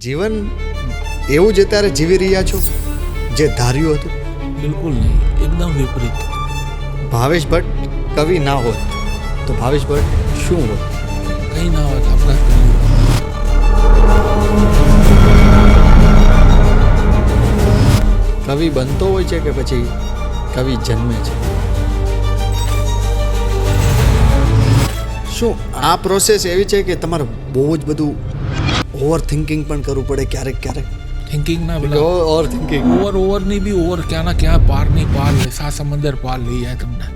જીવન એવું જ અત્યારે જીવી રહ્યા છો જે ધાર્યું હતું? બિલકુલ નહીં, એકદમ વિપરીત. ભાવેશ ભટ્ટ કવિ ના હોત તો ભાવેશ ભટ્ટ શું હોત? કંઈ ના હોત, આપઘાત કરી લીધો. કવિ બનતો હોય છે કે પછી કવિ જન્મે છે? શું આ પ્રોસેસ એવી છે કે તમારે બહુ જ બધું ઓવર થિંકિંગ પણ કરવું પડે ક્યારેક ક્યારેક? થિંકિંગ ના પેલા ઓવર થિંકિંગ ઓવરની બી ઓવર ક્યાંના ક્યાં પારની પાર લે, સમંદર પાર લઈ જાય તમને.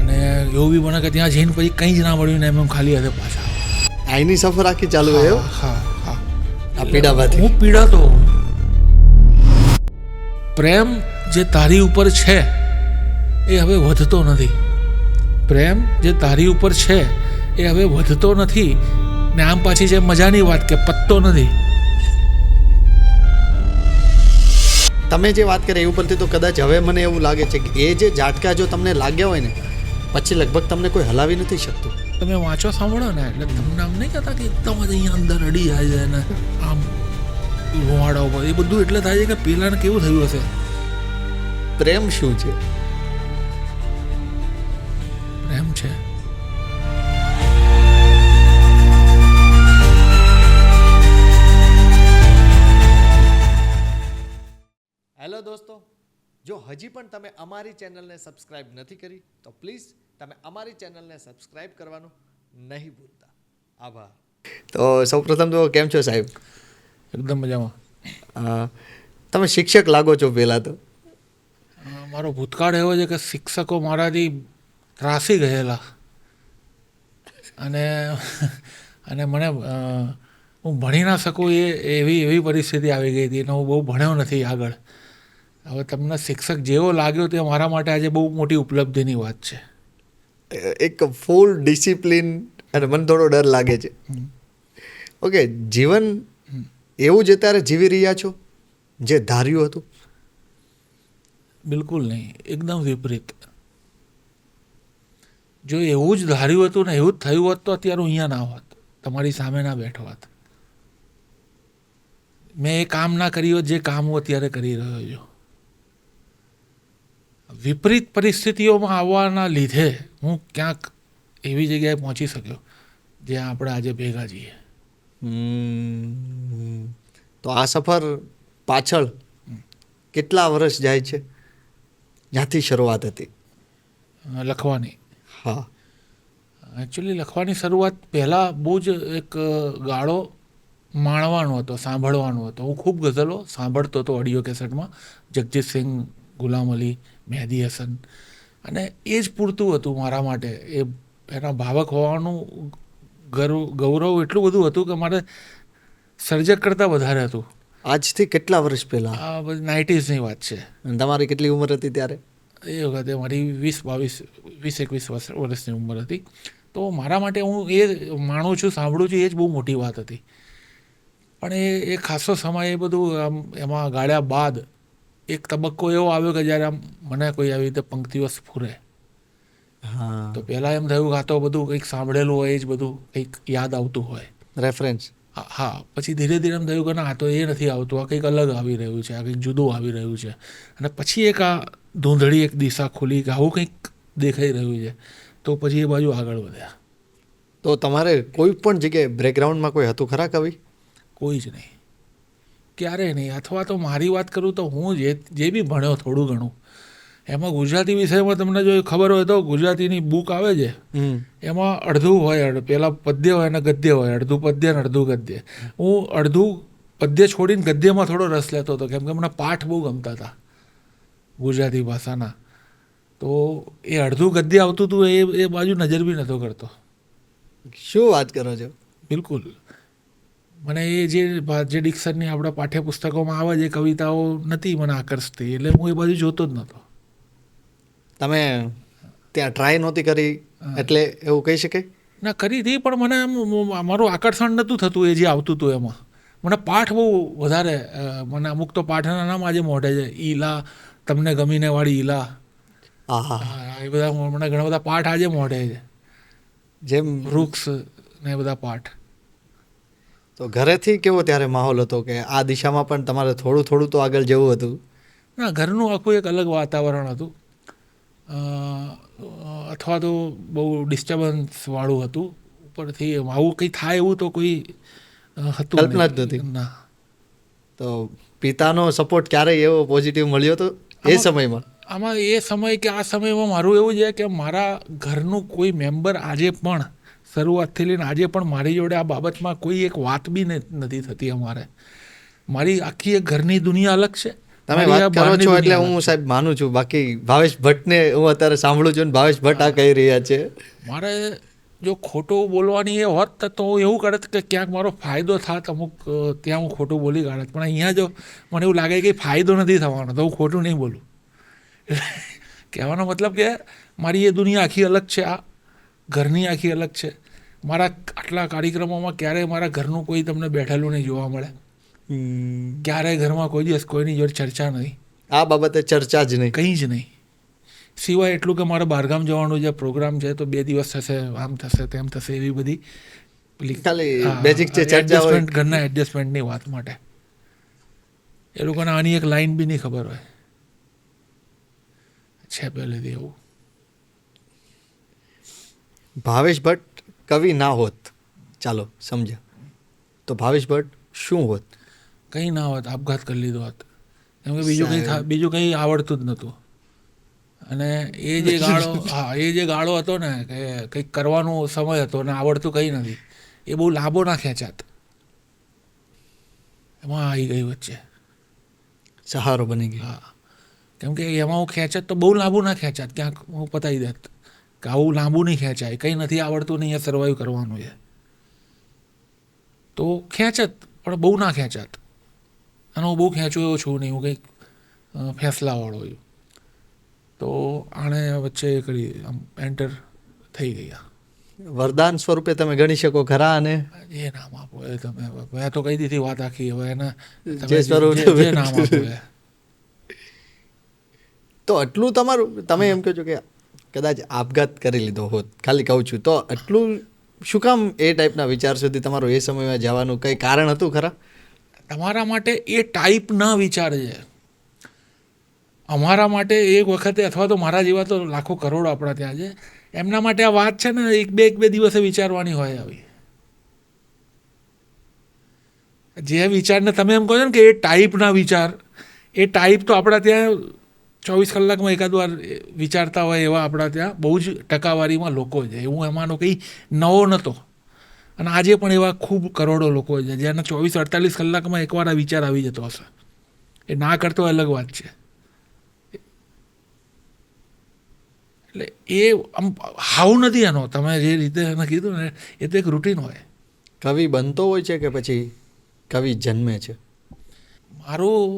અને એવું બી બને કે ત્યાં જઈને પછી કંઈ જ ના મળ્યું ને એમ ખાલી હાથે પાછા. આઈની સફર આખી ચાલુ હોય એવું? હા હા. આ પીડામાંથી હું પીડાતો. પ્રેમ જે તારી ઉપર છે એ હવે વધતો નથી. પ્રેમ જે તારી ઉપર છે એ હવે વધતો નથી. ને આમ પાછી જે મજાની વાત કે પત્તો નથી. તમે જે વાત કરી એ ઉપરથી તો કદાચ હવે મને એવું લાગે છે કે એ જે ઝાટકા જો તમને લાગ્યા હોય ને પછી લગભગ તમને કોઈ હલાવી નથી શકતું. તમે વાંચો સાંભળો ને એટલે તમને આમ નહીં કહેતા કે એકદમ જ અહીંયા અંદર અડી જાય છે ને આમ રૂવાડા ઉપર એ બધું એટલે થાય છે કે પેલાને કેવું થયું હશે. પ્રેમ શું છે? પ્રેમ છે હેલો દોસ્તો, જો હજી પણ તમે અમારી ચેનલને સબસ્ક્રાઇબ નથી કરી તો પ્લીઝ તમે અમારી ચેનલને સબસ્ક્રાઇબ કરવાનું નહીં ભૂલતા. આભાર. તો સૌપ્રથમ તો કેમ છો સાહેબ? એકદમ મજામાં. તમે શિક્ષક લાગો છો પહેલાં તો. મારો ભૂતકાળ એવો છે કે શિક્ષકો મારાથી ત્રાસી ગયેલા અને અને મને હું ભણી ના શકું એવી પરિસ્થિતિ આવી ગઈ હતી અને હું બહુ ભણ્યો નથી આગળ. હવે તમને શિક્ષક જેવો લાગ્યો તે મારા માટે આજે બહુ મોટી ઉપલબ્ધિની વાત છે. એક ફૂલ ડિસિપ્લિન અને મને થોડો ડર લાગે છે. ઓકે, જીવન એવું જ અત્યારે જીવી રહ્યા છો જે ધાર્યું હતું? બિલકુલ નહીં, એકદમ વિપરીત. જો એવું જ ધાર્યું હતું ને એવું જ થયું હોત તો અત્યારે હું અહીંયા ના હોત, તમારી સામે ના બેઠો હોત. મેં એ કામ ના કર્યું હોત જે કામ હું અત્યારે કરી રહ્યો છું. વિપરીત પરિસ્થિતિઓમાં આવવાના લીધે હું ક્યાંક એવી જગ્યાએ પહોંચી શક્યો જ્યાં આપણે આજે ભેગા છીએ. તો આ સફર પાછળ કેટલા વર્ષ જાય છે? જ્યાંથી શરૂઆત હતી લખવાની. હા, એકચ્યુઅલી લખવાની શરૂઆત પહેલાં બહુ જ એક ગાળો માણવાનો હતો, સાંભળવાનો હતો. હું ખૂબ ગઝલો સાંભળતો હતો ઓડિયો કેસેટમાં, જગજીત સિંહ, ગુલામ અલી, મહેદી હસન, અને એ જ પૂરતું હતું મારા માટે. એ એના ભાવક હોવાનું ગૌરવ એટલું બધું હતું કે મારે સર્જક કરતાં વધારે હતું. આજથી કેટલા વર્ષ પહેલાં? આ બધી 90s વાત છે. અને તમારી કેટલી ઉંમર હતી ત્યારે? એ વખતે મારી 20-21 વર્ષની ઉંમર હતી. તો મારા માટે હું એ માણું છું, સાંભળું છું, એ જ બહુ મોટી વાત હતી. પણ એ ખાસો સમય એ બધું આમ એમાં ગાળ્યા બાદ એક તબક્કો એવો આવ્યો કે જ્યારે આમ મને કોઈ આવી રીતે પંક્તિઓ સ્ફુરે. હા, તો પહેલાં એમ થયું કે આ તો બધું કંઈક સાંભળેલું હોય, એ જ બધું કંઈક યાદ આવતું હોય. રેફરન્સ. હા, પછી ધીરે ધીરે એમ થયું કે ના, આ તો એ નથી આવતું, આ કંઈક અલગ આવી રહ્યું છે, આ કંઈક જુદું આવી રહ્યું છે. અને પછી એક આ ધૂંધળી એક દિશા ખુલી કે આવું કંઈક દેખાઈ રહ્યું છે. તો પછી એ બાજુ આગળ વધ્યા. તો તમારે કોઈ પણ જગ્યાએ બેકગ્રાઉન્ડમાં કોઈ હતું ખરા કવિ? કોઈ જ નહીં, ક્યારેય નહીં. અથવા તો મારી વાત કરું તો હું જે બી ભણ્યો થોડું ઘણું એમાં ગુજરાતી વિષયમાં તમને જો ખબર હોય તો ગુજરાતીની બુક આવે છે એમાં અડધું હોય, પહેલાં પદ્ય હોય અને ગદ્ય હોય, અડધું પદ્ય અને અડધું ગદ્ય. હું અડધું પદ્ય છોડીને ગદ્યમાં થોડો રસ લેતો હતો કેમ કે મને પાઠ બહુ ગમતા હતા ગુજરાતી ભાષાના. તો એ અડધું ગદ્ય આવતું હતું એ બાજુ નજર બી નહોતો કરતો. શું વાત કરો છો? બિલકુલ. મને એ જે ડિક્શનની આપણા પાઠ્યપુસ્તકોમાં આવે જે કવિતાઓ નથી મને આકર્ષતી, એટલે હું એ બાજુ જોતો જ નહોતો. તમે ત્યાં ટ્રાય નહોતી કરી એટલે એવું કહી શકાય? ના, કરી હતી પણ મને મારું આકર્ષણ નહોતું થતું એ જે આવતું હતું એમાં. મને પાઠ બહુ વધારે, મને અમુક તો પાઠના નામ આજે મોઢે છે. ઈલા, તમને ગમીને વાળી ઈલા, એ બધા મને ઘણા બધા પાઠ આજે મોઢે છે. જેમ વૃક્ષ ને બધા પાઠ. તો તો ઘરેથી કેવો ત્યારે માહોલ હતો કે આ દિશામાં પણ તમારે થોડું થોડું તો આગળ જવું હતું? ના, ઘરનું આખું એક અલગ વાતાવરણ હતું. અથવા તો બહુ ડિસ્ટર્બન્સવાળું હતું. ઉપરથી આવું કંઈ થાય એવું તો કોઈ હતું કલ્પના જ નહીં. નથી. ના. તો પિતાનો સપોર્ટ ક્યારેય એવો પોઝિટિવ મળ્યો હતો એ સમયમાં? આમાં એ સમય કે આ સમયમાં મારું એવું છે કે મારા ઘરનું કોઈ મેમ્બર આજે પણ શરૂઆતથી લઈને આજે પણ મારી જોડે આ બાબતમાં કોઈ એક વાત બી નથી થતી અમારે. મારી આખી એક ઘરની દુનિયા અલગ છે. તમે મારી આ વાત કરો બહારની છો એટલે દુનિયા હું અલગ છે. સાહેબ માનું છું. બાકી ભાવેશ ભટ્ટને હું અત્યારે સાંભળું છું ને ભાવેશ ભટ્ટ આ કહી રહ્યા છે. મારે જો ખોટું બોલવાની એ હોત તો હું એવું કરત કે ક્યાંક મારો ફાયદો થાત અમુક ત્યાં હું ખોટું બોલી કાઢત. પણ અહીંયા જો મને એવું લાગે કે ફાયદો નથી થવાનો તો હું ખોટું નહીં બોલું. કહેવાનો મતલબ કે મારી એ દુનિયા આખી અલગ છે, આ ઘરની આખી અલગ છે. મારા આટલા કાર્યક્રમોમાં ક્યારેય મારા ઘરનું કોઈ તમને બેઠેલું નહીં જોવા મળે. ક્યારેય ઘરમાં કોઈ દિવસ કોઈની જોડે ચર્ચા નહીં, આ બાબતે ચર્ચા જ નહીં, કંઈ જ નહીં. સિવાય એટલું કે મારે બહારગામ જવાનું જે પ્રોગ્રામ છે તો 2 દિવસ થશે, આમ થશે તેમ થશે, એવી બધી ખાલી બેઝિક છે ચર્ચા હોય. ઘરના એડજસ્ટમેન્ટની વાત માટે એ લોકોને આની એક લાઈન બી નહીં ખબર હોય છે પહેલેથી એવું. ભાવેશ ભટ્ટ કવિ ના હોત, ચાલો સમજ્યા, તો ભાવેશ ભટ્ટ શું હોત? કંઈ ના હોત, આપઘાત કરી લીધો હોત. કેમ કે બીજું કંઈ આવડતું જ નહોતું. અને એ જે ગાળો હતો ને કે કંઈક કરવાનો સમય હતો ને આવડતું કંઈ નથી, એ બહુ લાંબો ના ખેંચાત. એમાં આવી ગઈ વચ્ચે, સહારો બની ગયો. હા. કેમ કે એમાં હું ખેંચત તો બહુ લાંબુ ના ખેંચાત, ક્યાંક હું પતાવી દેત કે આવું લાંબુ નહીં ખેંચાય, કંઈ નથી આવડતું નહીં, એ સર્વાઈવ કરવાનું છે. તો ખેંચત પણ બહુ ના ખેંચાત. અને હું બહુ ખેંચું એવો છું નહીં, હું કંઈક ફેંસલાવાળો છું. તો આણે વચ્ચે કરી એન્ટર થઈ ગયા. વરદાન સ્વરૂપે તમે ગણી શકો ખરા. અને જે નામ આપો એ તમે, મેં તો કહી દીધી વાત આખી. હવે એને જે સ્વરૂપ જે નામ આપો એ. તો આટલું તમારું, તમે એમ કહો છો કે કદાચ આપઘાત કરી લીધો હોત, ખાલી કહું છું, તો આટલું શું કામ એ ટાઈપના વિચાર સુધી તમારું એ સમયમાં જવાનું કંઈ કારણ હતું ખરા? તમારા માટે એ ટાઈપના વિચાર છે. અમારા માટે એક વખતે, અથવા તો મારા જેવા તો લાખો કરોડો આપણા ત્યાં છે, એમના માટે આ વાત છે ને એક બે દિવસે વિચારવાની હોય. આવી જે વિચારને તમે એમ કહો છો ને કે એ ટાઈપના વિચાર, એ ટાઈપ તો આપણા ત્યાં 24 કલાકમાં એકાદ વાર વિચારતા હોય એવા આપણા ત્યાં બહુ જ ટકાવારીમાં લોકો છે. હું એમાંનો કંઈ નવો નહોતો. અને આજે પણ એવા ખૂબ કરોડો લોકો છે જેના 24-48 કલાકમાં એકવાર આ વિચાર આવી જતો હશે. એ ના કરતો અલગ વાત છે. એટલે એ આમ હાવ નથી એનો, તમે જે રીતે એને કીધું ને એ તો એક રૂટીન હોય. કવિ બનતો હોય છે કે પછી કવિ જન્મે છે? મારું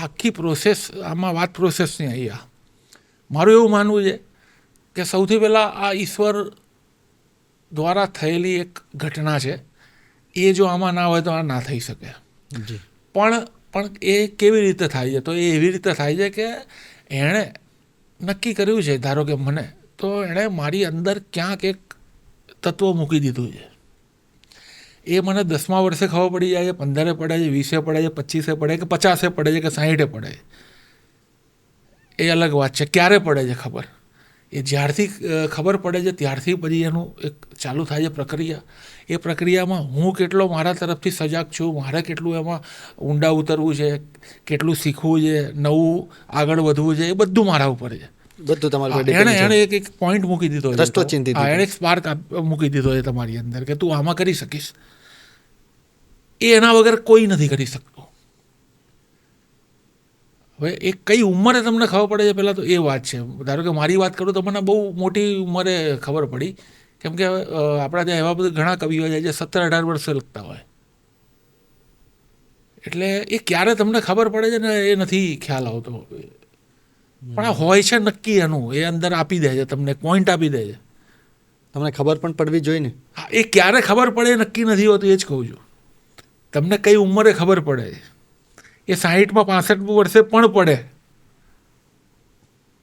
આખી પ્રોસેસ, આમાં વાત પ્રોસેસની અહીંયા મારું એવું માનવું છે કે સૌથી પહેલાં આ ઈશ્વર દ્વારા થયેલી એક ઘટના છે. એ જો આમાં ના હોય તો આ ના થઈ શકે. પણ એ કેવી રીતે થાય છે? તો એ એવી રીતે થાય છે કે એણે નક્કી કર્યું છે, ધારો કે મને, તો એણે મારી અંદર ક્યાંક એક તત્વ મૂકી દીધું છે. એ મને 10મા વર્ષે ખબર પડી જાય છે, 15 પડે છે, 20 પડે છે, 25 પડે કે 50 પડે છે કે 60 પડે છે, એ અલગ વાત છે. ક્યારે પડે છે ખબર? એ જ્યારથી ખબર પડે છે ત્યારથી પછી એનું એક ચાલુ થાય છે પ્રક્રિયા. એ પ્રક્રિયામાં હું કેટલો મારા તરફથી સજાગ છું, મારે કેટલું એમાં ઊંડા ઉતરવું છે, કેટલું શીખવું છે, નવું આગળ વધવું છે, એ બધું મારા ઉપર છે. બધું તમારી એણે એક પોઈન્ટ મૂકી દીધો છે, રસ્તો ચિંતી દીધો. એણે એક સ્પાર્ક મૂકી દીધો છે તમારી અંદર કે તું આમાં કરી શકીશ. એ એના વગર કોઈ નથી કરી શકતું. હવે એ કઈ ઉંમરે તમને ખબર પડે છે પહેલાં તો એ વાત છે. ધારો કે મારી વાત કરું તો મને બહુ મોટી ઉંમરે ખબર પડી. કેમ કે આપણા ત્યાં એવા બધા ઘણા કવિઓ છે જે 17-18 વર્ષે લખતા હોય. એટલે એ ક્યારે તમને ખબર પડે છે ને એ નથી ખ્યાલ આવતો. પણ આ હોય છે નક્કી એનું, એ અંદર આપી દે છે તમને, પોઈન્ટ આપી દે છે. તમને ખબર પણ પડવી જોઈએ ને. હા, એ ક્યારે ખબર પડે નક્કી નથી હોતું, એ જ કહું છું. તમને કઈ ઉંમરે ખબર પડે, એ 60માં 65 વર્ષે પણ પડે,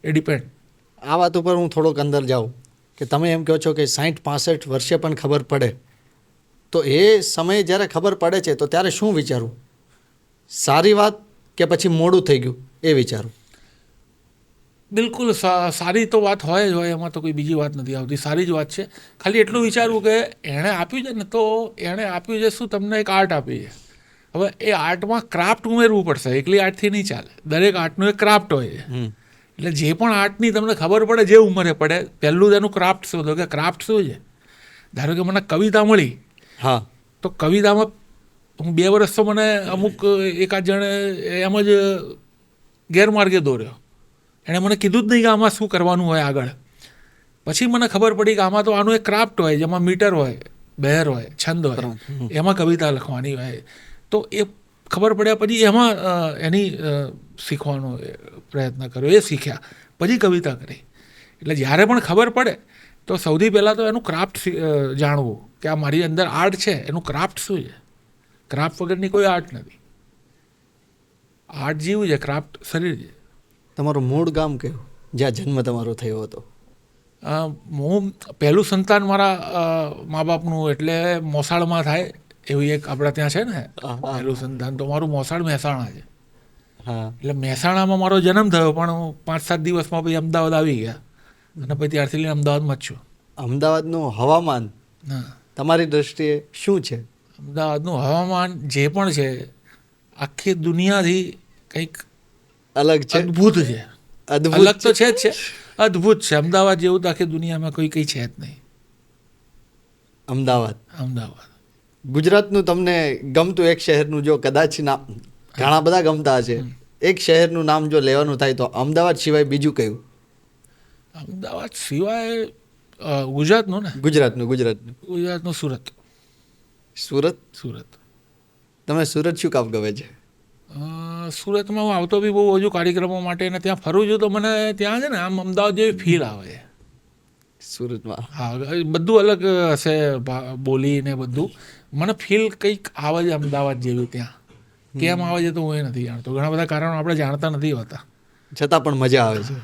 એ ડિપેન્ડ. આ વાત ઉપર હું થોડોક અંદર જાઉં કે તમે એમ કહો છો કે 60-65 વર્ષે પણ ખબર પડે, તો એ સમયે જ્યારે ખબર પડે છે તો ત્યારે શું વિચારવું? સારી વાત કે પછી મોડું થઈ ગયું એ વિચારું? બિલકુલ સારી તો વાત હોય જ હોય, એમાં તો કોઈ બીજી વાત નથી આવતી, સારી જ વાત છે. ખાલી એટલું વિચારવું કે એણે આપ્યું છે ને, તો એણે આપ્યું છે શું, તમને એક આર્ટ આપી છે. હવે એ આર્ટમાં ક્રાફ્ટ ઉમેરવું પડશે, એકલી આર્ટથી નહીં ચાલે. દરેક આર્ટનું એક ક્રાફ્ટ હોય છે. એટલે જે પણ આર્ટની તમને ખબર પડે, જે ઉંમરે પડે, પહેલું તેનું ક્રાફ્ટ શોધો કે ક્રાફ્ટ શું છે. ધારો કે મને કવિતા મળી, હા, તો કવિતામાં હું 2 વર્ષ તો મને અમુક એકાદ જણે એમ જ ગેરમાર્ગે દોર્યો. એણે મને કીધું જ નહીં કે આમાં શું કરવાનું હોય આગળ. પછી મને ખબર પડી કે આમાં તો આનું એક ક્રાફ્ટ હોય, જેમાં મીટર હોય, બહેર હોય, છંદ હોય, એમાં કવિતા લખવાની હોય. તો એ ખબર પડ્યા પછી એમાં એની શીખવાનો પ્રયત્ન કર્યો, એ શીખ્યા, પછી કવિતા કરી. એટલે જ્યારે પણ ખબર પડે તો સૌથી પહેલાં તો એનું ક્રાફ્ટ જાણવું કે આ મારી અંદર આર્ટ છે, એનું ક્રાફ્ટ શું છે. ક્રાફ્ટ વગરની કોઈ આર્ટ નથી. આર્ટ જીવ છે, ક્રાફ્ટ શરીર છે. તમારું મૂળ ગામ કયું, જ્યાં જન્મ તમારો થયો હતો? હું પહેલું સંતાન મારા મા બાપનું એટલે મોસાળમાં થાય એવી એક આપણા ત્યાં છે ને પહેલું સંતાન, તો મારું મોસાળ મહેસાણા છે. હા, એટલે મહેસાણામાં મારો જન્મ થયો, પણ હું 5-7 દિવસમાં પછી અમદાવાદ આવી ગયા, અને પછી ત્યારથી લઈને અમદાવાદમાં જ છું. અમદાવાદનું હવામાન હા, તમારી દ્રષ્ટિએ શું છે? અમદાવાદનું હવામાન જે પણ છે આખી દુનિયાથી કંઈક અલગ છે, અદ્ભુત છે. અદ્ભુત અલગ તો છે જ છે, અદ્ભુત છે. અમદાવાદ જેવું તો આખી દુનિયામાં કોઈ કંઈ છે જ નહીં. અમદાવાદ. અમદાવાદ ગુજરાતનું તમને ગમતું એક શહેરનું જો કદાચ નામ, ઘણા બધા ગમતા હશે, એક શહેરનું નામ જો લેવાનું થાય તો અમદાવાદ સિવાય બીજું કયું? અમદાવાદ સિવાય ગુજરાતનું ને, ગુજરાતનું સુરત. સુરત. તમે સુરત શું કામ ગમે છે? સુરતમાં હું આવતો બી બહુ હજુ કાર્યક્રમો માટે, અને ત્યાં ફરું છું તો મને ત્યાં છે ને આમ અમદાવાદ જેવી ફીલ આવે છે સુરતમાં. હા, બધું અલગ હશે, બોલી ને બધું, મને ફીલ કંઈક આવે છે અમદાવાદ જેવી ત્યાં. કેમ આવે છે તો હું એ નથી જાણતો. ઘણા બધા કારણો આપણે જાણતા નથી હોતા, છતાં પણ મજા આવે છે.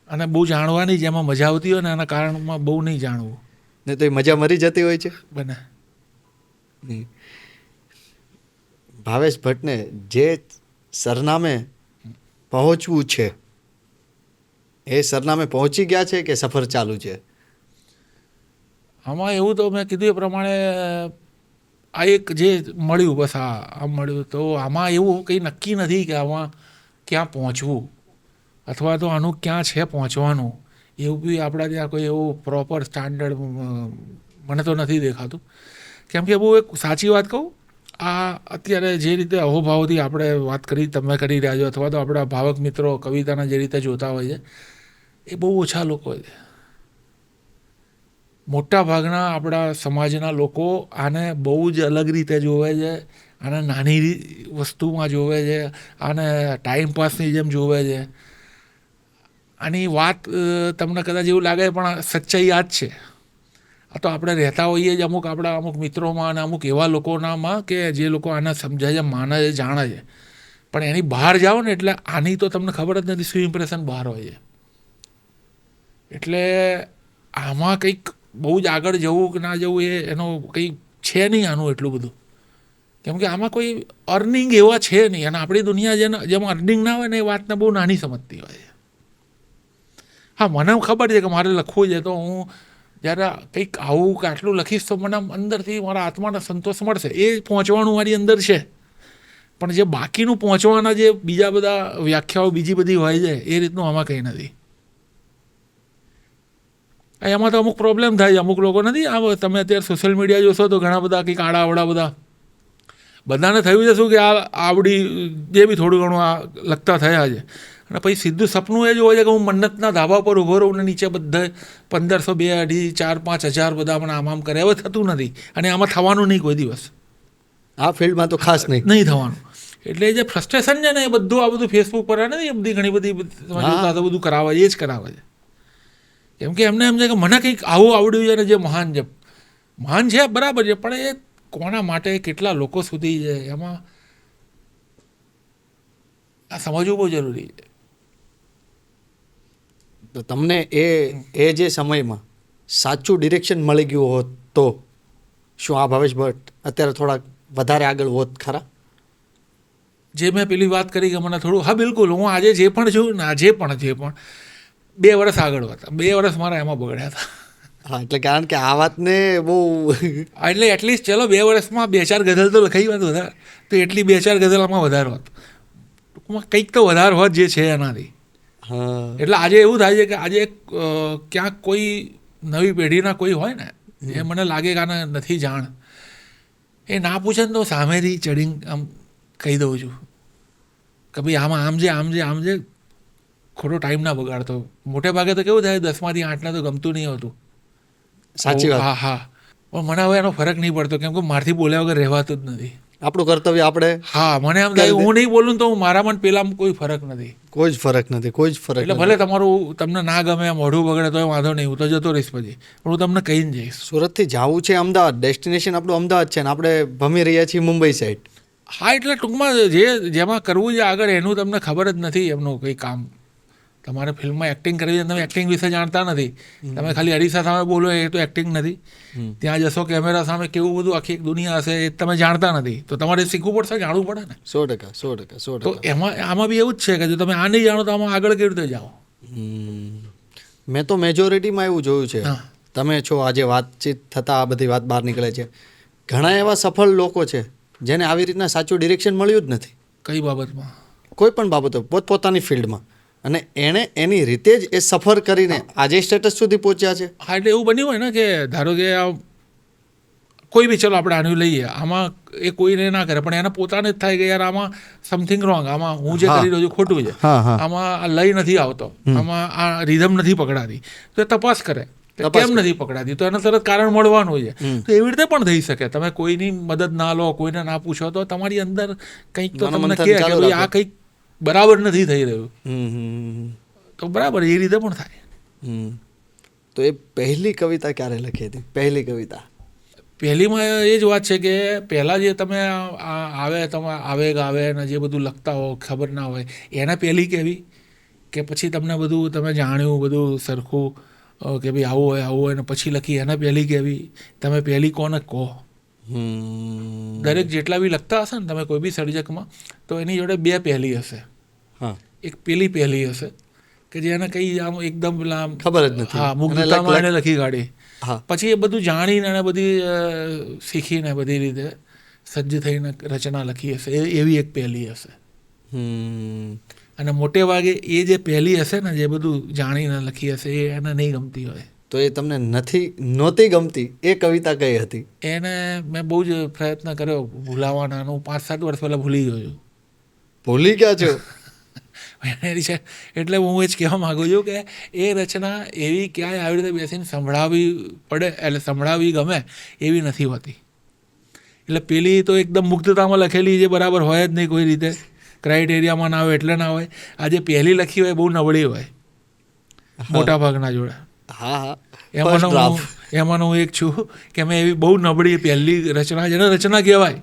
અને બહુ જાણવાની જેમાં મજા આવતી હોય ને એના કારણમાં બહુ નહીં જાણવું ને તો એ મજા મરી જતી હોય છે. બને. ભાવેશ ભટ્ટને જે સરનામે પહોંચવું છે એ સરનામે પહોંચી ગયા છે કે સફર ચાલુ છે? આમાં એવું તો મેં કીધું એ પ્રમાણે આ એક જે મળ્યું, બસ આ મળ્યું, તો આમાં એવું કંઈ નક્કી નથી કે આમાં ક્યાં પહોંચવું, અથવા તો આનું ક્યાં છે પહોંચવાનું. એવું બી આપણા ત્યાં કોઈ એવું પ્રોપર સ્ટાન્ડર્ડ મને તો નથી દેખાતું. કેમ કે બહુ એક સાચી વાત કહું, આ અત્યારે જે રીતે અહોભાવથી આપણે વાત કરી, તમે કરી રહ્યા છો, અથવા તો આપણા ભાવક મિત્રો કવિતાના જે રીતે જોતા હોય છે, એ બહુ ઓછા લોકો છે. મોટા ભાગના આપણા સમાજના લોકો આને બહુ જ અલગ રીતે જોવે છે, આને નાની વસ્તુમાં જોવે છે, આને ટાઈમપાસની જેમ જોવે છે. આની વાત તમને કદાચ એવું લાગે પણ સચ્ચાઈ આ જ છે. આ તો આપણે રહેતા હોઈએ જ અમુક મિત્રોમાં અને અમુક એવા લોકોનામાં કે જે લોકો આને સમજે છે, માને છે, જાણે છે, પણ એની બહાર જાઓ ને એટલે આની તો તમને ખબર જ નથી શું ઇમ્પ્રેશન બહાર હોય છે. એટલે આમાં કંઈક બહુ જ આગળ જવું કે ના જવું એનો કંઈ છે નહીં આનું એટલું બધું. કેમ કે આમાં કોઈ અર્નિંગ એવા છે નહીં, અને આપણી દુનિયા જેમાં અર્નિંગ ના હોય ને એ વાતને બહુ નાની સમજતી હોય છે. હા, મને ખબર છે કે મારે લખવું છે, તો હું જ્યારે કંઈક આવું કે આટલું લખીશ તો મને અંદરથી મારા આત્માને સંતોષ મળશે, એ પહોંચવાનું મારી અંદર છે. પણ જે બાકીનું પહોંચવાના જે બીજા બધા વ્યાખ્યાઓ બીજી બધી હોય છે, એ રીતનું આમાં કંઈ નથી. એમાં તો અમુક પ્રોબ્લેમ થાય છે. અમુક લોકો નથી, આ તમે અત્યારે સોશિયલ મીડિયા જોશો તો ઘણા બધા કંઈક આડાઅવડા બધાને થયું છે શું કે આ આવડી જે બી થોડું ઘણું આ લખતા થયા છે, અને પછી સીધું સપનું એ જ હોય છે કે હું મન્નતના ધાબા પર ઊભો રહું ને નીચે બધા 1500, 2, 2.5, 4, 5 હજાર બધા મને આમ કરે. હવે થતું નથી, અને આમાં થવાનું નહીં કોઈ દિવસ. આ ફિલ્ડમાં તો ખાસ નહીં થવાનું. એટલે જે ફ્રસ્ટ્રેશન છે ને એ બધું આ બધું ફેસબુક પર ને એ બધી ઘણી બધી બધું કરાવે છે, એ જ કરાવે છે. કેમ કે એમને એમ છે કે મને કંઈક આવું આવડ્યું છે ને જે મહાન છે બરાબર છે, પણ એ કોના માટે, કેટલા લોકો સુધી છે, એમાં આ સમજવું બહુ જરૂરી છે. તો તમને એ જે સમયમાં સાચું ડિરેક્શન મળી ગયું હોત તો શું આ ભાવેશ ભટ્ટ અત્યારે થોડાક વધારે આગળ હોત ખરા? જે મેં પેલી વાત કરી કે મને થોડું, હા બિલકુલ, હું આજે જે પણ છું ને જે પણ 2 વર્ષ આગળ હતા. 2 વર્ષ મારા એમાં બગડ્યા હતા. હા, એટલે કારણ કે આ વાતને બહુ એટલે એટલીસ્ટ ચલો 2 વર્ષમાં 2-4 ગઝલ તો લખાઈ હોત વધારે, તો એટલી 2-4 ગઝલ આમાં વધારે હોત. ટૂંકમાં કંઈક તો વધારે હોત જે છે એનાથી. હા એટલે આજે એવું થાય છે કે આજે ક્યાંક કોઈ નવી પેઢીના કોઈ હોય ને, એ મને લાગે કે આને નથી જાણ, એ ના પૂછે ને તો સામેથી ચડીને આમ કહી દઉં છું કે ભાઈ આમાં આમ છે, ખોટો ટાઈમ ના બગાડતો. મોટે ભાગે તો કેવું થાય 10માંથી 8ને તો ગમતું નહીં હોતું. સાચી વાત. હા હા, પણ મને હવે એનો ફરક નહીં પડતો, કેમ કે મારથી બોલ્યા વગર રહેવાતું જ નથી. આપણું કર્તવ્ય આપણે હા, મને એમ થાય હું નહીં બોલું તો મારામાં ને પેલામાં કોઈ ફરક નથી. કોઈ જ ફરક નથી, કોઈ જ ફરક એટલે ભલે તમને ના ગમે, મોઢું બગડે તો વાંધો નહીં, હું તો જતો રહીશ પછી, પણ હું તમને કહીને જઈશ. સુરતથી જવું છે અમદાવાદ, ડેસ્ટિનેશન આપણું અમદાવાદ છે ને આપણે ભમી રહ્યા છીએ મુંબઈ સાઈડ. હા, એટલે ટૂંકમાં જેમાં કરવું છે આગળ એનું તમને ખબર જ નથી એમનું કંઈ કામ. તમારે ફિલ્મમાં એક્ટિંગ કરવી છે, તમે એક્ટિંગ વિશે જાણતા નથી, તમે ખાલી અરીસા સામે બોલો એ તો એક્ટિંગ નથી. ત્યાં જશો કેમેરા સામે કેવું બધું આખી એક દુનિયા હશે એ તમે જાણતા નથી, તો તમારે શીખવું પડશે, જાણવું પડે ને. 100%. તો આમાં બી એવું જ છે કે જો તમે આ નહીં જાણો તો આમાં આગળ કેવી રીતે જાઓ. મેં તો મેજોરિટીમાં એવું જોયું છે, હા. તમે છો આજે વાતચીત થતાં આ બધી વાત બહાર નીકળે છે, ઘણા એવા સફળ લોકો છે જેને આવી રીતના સાચું ડિરેક્શન મળ્યું જ નથી કઈ બાબતમાં. કોઈ પણ બાબતો પોતપોતાની ફિલ્ડમાં, અને એણે એની રીતે જ એ સફર કરીને આજે સ્ટેટસ સુધી પહોંચ્યા છે. હા, એટલે એવું બન્યું હોય ને કે ધારો કે કોઈ બી, ચલો આપણે આનું લઈએ, આમાં એ કોઈને ના કરે પણ એને પોતાને જ થાય કે યાર આમાં સમથિંગ રોંગ, આમાં હું જે કરી રહ્યો છું ખોટું છે, આમાં આ લય નથી આવતો, આમાં આ રિધમ નથી પકડાતી, તો એ તપાસ કરે કેમ નથી પકડાતી, તો એને તરત કારણ મળવાનું છે. તો એવી રીતે પણ થઈ શકે, તમે કોઈની મદદ ના લો, કોઈને ના પૂછો, તો તમારી અંદર કંઈક તો તમને કહે કે ભાઈ આ કંઈક બરાબર નથી થઈ રહ્યું, તો બરાબર એ રીતે પણ થાય. તો એ પહેલી કવિતા ક્યારે લખી હતી? પહેલી કવિતા પહેલીમાં એ જ વાત છે કે પહેલાં જે તમે આવેગ આવે ને જે બધું લખતા હો ખબર ના હોય એને પહેલી કહેવી, કે પછી તમને બધું તમે જાણ્યું બધું સરખું કે ભાઈ આવું હોય ને પછી લખી એને પહેલી કહેવી? તમે પહેલી કોને કહો? દરેક જેટલા બી લખતા હશે ને તમે કોઈ બી સર્જકમાં, તો એની જોડે 2 પહેલી હશે. હા, એક પેલી પહેલી હશે કે જેને કંઈ આમ એકદમ પેલા ખબર જ નથી, હા મુગ્ધતામાં એને લખી કાઢી, હા, પછી એ બધું જાણીને અને બધી શીખીને બધી રીતે સજ્જ થઈને રચના લખી હશે, એવી એક પહેલી હશે. અને મોટે ભાગે એ જે પહેલી હશે ને જે બધું જાણીને લખી હશે એ એને નહીં ગમતી હોય. તો એ તમને નહોતી ગમતી એ કવિતા કઈ હતી? એને મેં બહુ જ પ્રયત્ન કર્યો ભૂલાવાના, હું 5-7 વર્ષ પહેલાં ભૂલી ગયો છું. ભૂલી ગયા છો? એની છે એટલે હું એ જ કહેવા માગું છું કે એ રચના એવી ક્યાંય આવી રીતે બેસીને સંભળાવવી પડે, એટલે સંભળાવવી ગમે એવી નથી હોતી. એટલે પેલી તો એકદમ મુક્તતામાં લખેલી જે બરાબર હોય જ નહીં, કોઈ રીતે ક્રાઇટેરિયામાં ના હોય એટલે ના હોય. આજે પહેલી લખી હોય બહુ નબળી હોય મોટા ભાગના જોડે. હા, એમાંનો હું એક છું કે મેં એવી બહુ નબળી પહેલી રચના, જેને રચના કહેવાય,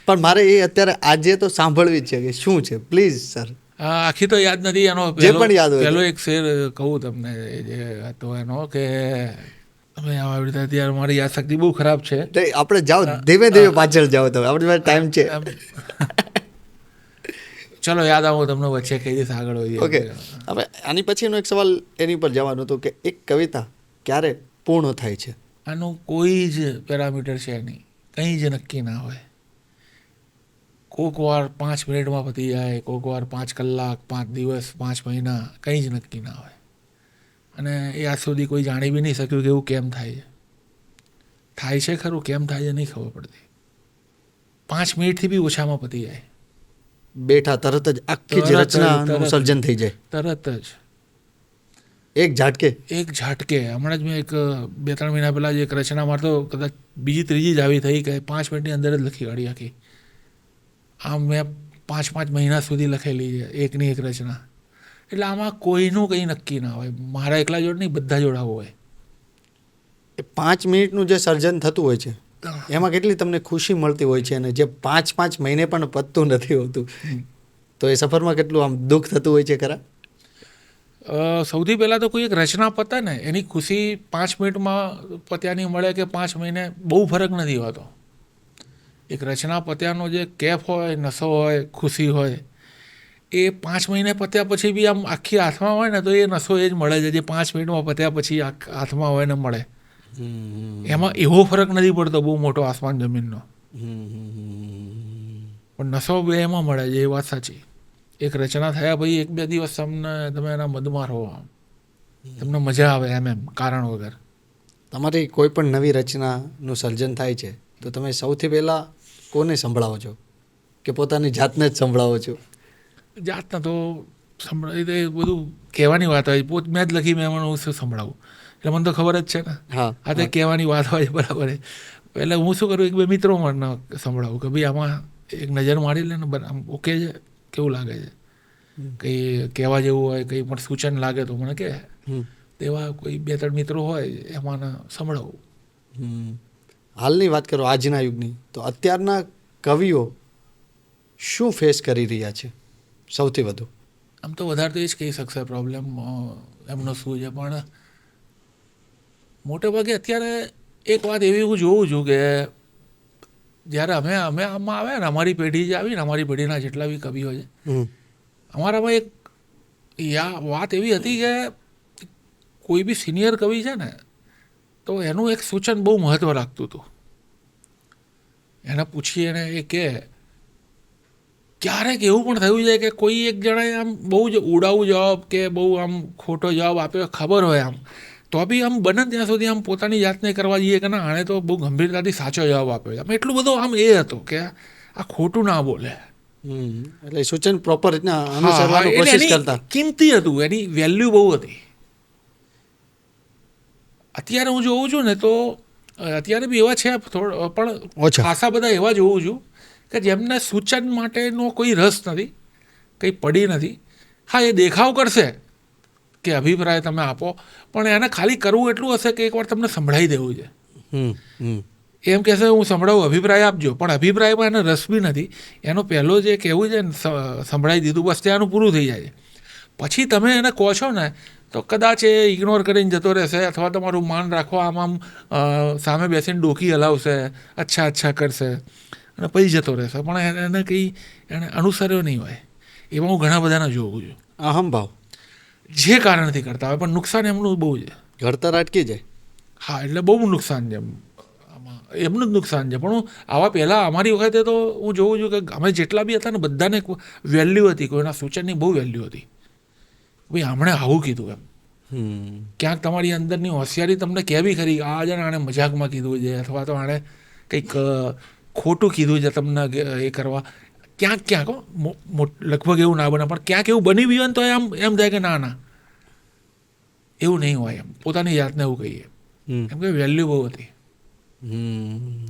પણ મારે એ અત્યારે આજે તો સાંભળવી જ છે કે શું છે, પ્લીઝ સર. આખી તો યાદ નથી, એનો જે પણ યાદ હોય પહેલો એક શેર કહું તમને જે હતો એનો કે તમે આવી રીતે, અત્યારે મારી યાદશક્તિ બહુ ખરાબ છે. આપણે જાઓ ધીમે ધીમે પાછળ જાઓ, તમે આપણી પાસે ટાઈમ છે. ચલો યાદ આવો તમને વચ્ચે કહી દઈશ, આગળ વધીએ. ઓકે, હવે આની પછીનો એક સવાલ એની પર જવાનો હતો કે એક કવિતા ક્યારે પૂર્ણ થાય છે? આનું કોઈ જ પેરામીટર છે નહીં, કંઈ જ નક્કી ના હોય. કોઈક વાર 5 મિનિટમાં પતી જાય, કોઈક વાર 5 કલાક, 5 દિવસ, 5 મહિના, કંઈ જ નક્કી ના હોય. અને એ આજ સુધી કોઈ જાણી બી નહીં શક્યું કે એવું કેમ થાય છે. થાય છે ખરું, કેમ થાય છે નહીં ખબર પડતી. 5 મિનિટથી બી ઓછામાં પતી જાય, બેઠા તરત જ આખી જ રચનાનું સર્જન થઈ જાય, તરત જ એક ઝાટકે. હમણાં જ મેં એક 2-3 મહિના પહેલાં જ એક રચના મારતો, કદાચ બીજી ત્રીજી જ આવી થઈ કે 5 મિનિટની અંદર જ લખી કાઢી આખી. આમ મેં 5 મહિના સુધી લખેલી છે એકની એક રચના. એટલે આમાં કોઈનું કંઈ નક્કી ના હોય, મારા એકલા જોડે નહીં, બધા જોડ આવું હોય. એ 5 મિનિટનું જે સર્જન થતું હોય છે એમાં કેટલી તમને ખુશી મળતી હોય છે, અને જે 5 મહિને પણ પતતું નથી હોતું, તો એ સફરમાં કેટલું આમ દુઃખ થતું હોય છે ખરા? સૌથી પહેલાં તો કોઈ એક રચના પતે ને એની ખુશી 5 મિનિટમાં પત્યાની મળે કે 5 મહિને બહુ ફરક નથી હોતો. એક રચના પત્યાનો જે કેફ હોય, નશો હોય, ખુશી હોય, એ 5 મહિને પત્યા પછી બી આમ આખી હાથમાં હોય ને તો એ નશો એ જ મળે છે જે 5 મિનિટમાં પત્યા પછી હાથમાં હોય ને મળે. એમાં એવો ફરક નથી પડતો બહુ મોટો આસમાન જમીનનો. પણ નશો બે એમાં મળે છે, એ વાત સાચી. એક રચના થયા ભાઈ 1-2 દિવસ તમે એના મદમાર હો, તમને મજા આવે એમ કારણ વગર. તમારી કોઈ પણ નવી રચનાનું સર્જન થાય છે તો તમે સૌથી પહેલાં કોને સંભળાવો છો કે પોતાની જાતને જ સંભળાવો છો? જાતના તો સંભળાવી એ બધું કહેવાની વાત હોય. મેં જ લખી મેં હું શું સંભળાવું, એટલે મને તો ખબર જ છે ને. હા, આ તો કહેવાની વાત હોય બરાબર. એટલે હું શું કરું, 1-2 મિત્રો મને સંભળાવું કે ભાઈ આમાં એક નજર મારી લે ને આમ ઓકે છે, કેવું લાગે છે, કંઈ કહેવા જેવું હોય, કંઈ પણ સૂચન લાગે તો મને કહે. તેવા કોઈ 2-3 મિત્રો હોય એમાં સંભળાવું. હાલની વાત કરો, આજના યુગની, તો અત્યારના કવિઓ શું ફેસ કરી રહ્યા છે સૌથી વધુ? આમ તો વધારે તો એ જ કહી શકશે પ્રોબ્લેમ એમનો શું છે. પણ મોટે ભાગે અત્યારે એક વાત એવી હું જોઉં છું કે જ્યારે અમે આમાં આવ્યા ને, અમારી પેઢી જે આવી ને, અમારી પેઢીના જેટલા બી કવિઓ છે, અમારામાં એક વાત એવી હતી કે કોઈ બી સિનિયર કવિ છે ને તો એનું એક સૂચન બહુ મહત્ત્વ રાખતું હતું. એને પૂછીએ ને એ કે ક્યારેક એવું પણ થયું છે કે કોઈ એક જણાએ આમ બહુ જ ઉડાવું જવાબ કે બહુ આમ ખોટો જવાબ આપ્યો ખબર હોય આમ, તો બી આમ બને ત્યાં સુધી આમ પોતાની જાતને કરવા જઈએ કે ના આણે તો બહુ ગંભીરતાથી સાચો જવાબ આપ્યો. આમ એટલું બધું આમ એ હતું કે આ ખોટું ના બોલે. એટલે સૂચન પ્રોપર રીતના અનુસરવાની કોશિશ કરતા. કિંમતી હતું, એની વેલ્યુ બહુ હતી. અત્યારે હું જોઉં છું ને તો અત્યારે બી એવા છે પણ ખાસા બધા એવા જોઉં છું કે જેમને સૂચન માટેનો કોઈ રસ નથી, કંઈ પડી નથી. હા, એ દેખાવ કરશે કે અભિપ્રાય તમે આપો, પણ એને ખાલી કરવું એટલું હશે કે એકવાર તમને સંભળાવી દેવું છે. એમ કહેશે હું સંભળાવું, અભિપ્રાય આપજો, પણ અભિપ્રાયમાં એને રસ બી નથી. એનો પહેલો જે કહેવું છે ને સંભળાવી દીધું બસ ત્યાંનું પૂરું થઈ જાય છે. પછી તમે એને કહો છો ને તો કદાચ એ ઇગ્નોર કરીને જતો રહેશે, અથવા તમારું માન રાખવા આમ સામે બેસીને ડોકી હલાવશે, અચ્છા કરશે અને પછી જતો રહેશે. પણ એને કંઈ એને અનુસર્યો નહીં હોય. એમાં હું ઘણા બધાને જોઉં છું. અહમભાવ જે કારણથી કરતા હોય પણ નુકસાન એમનું બહુ છે. ઘડતર અટકી જાય. હા, એટલે બહુ નુકસાન છે આમાં, એમનું જ નુકસાન છે. પણ હું આવા પહેલાં અમારી વખતે તો હું જોઉં છું કે અમે જેટલા બી હતા ને બધાને વેલ્યુ હતી, કોઈના સૂચનની બહુ વેલ્યુ હતી. ભાઈ આમણે આવું કીધું એમ. ક્યાંક તમારી અંદરની હોશિયારી તમને કહેવી ખરી આ છે ને આણે મજાકમાં કીધું છે, અથવા તો આણે કંઈક ખોટું કીધું છે તમને એ કરવા. ક્યાંક લગભગ એવું ના બને, પણ ક્યાંક એવું બની બી હોય ને તો એમ થાય કે ના એવું નહીં હોય. એમ પોતાની જાતને એવું કહીએ કેમ કે વેલ્યુ બહુ હતી.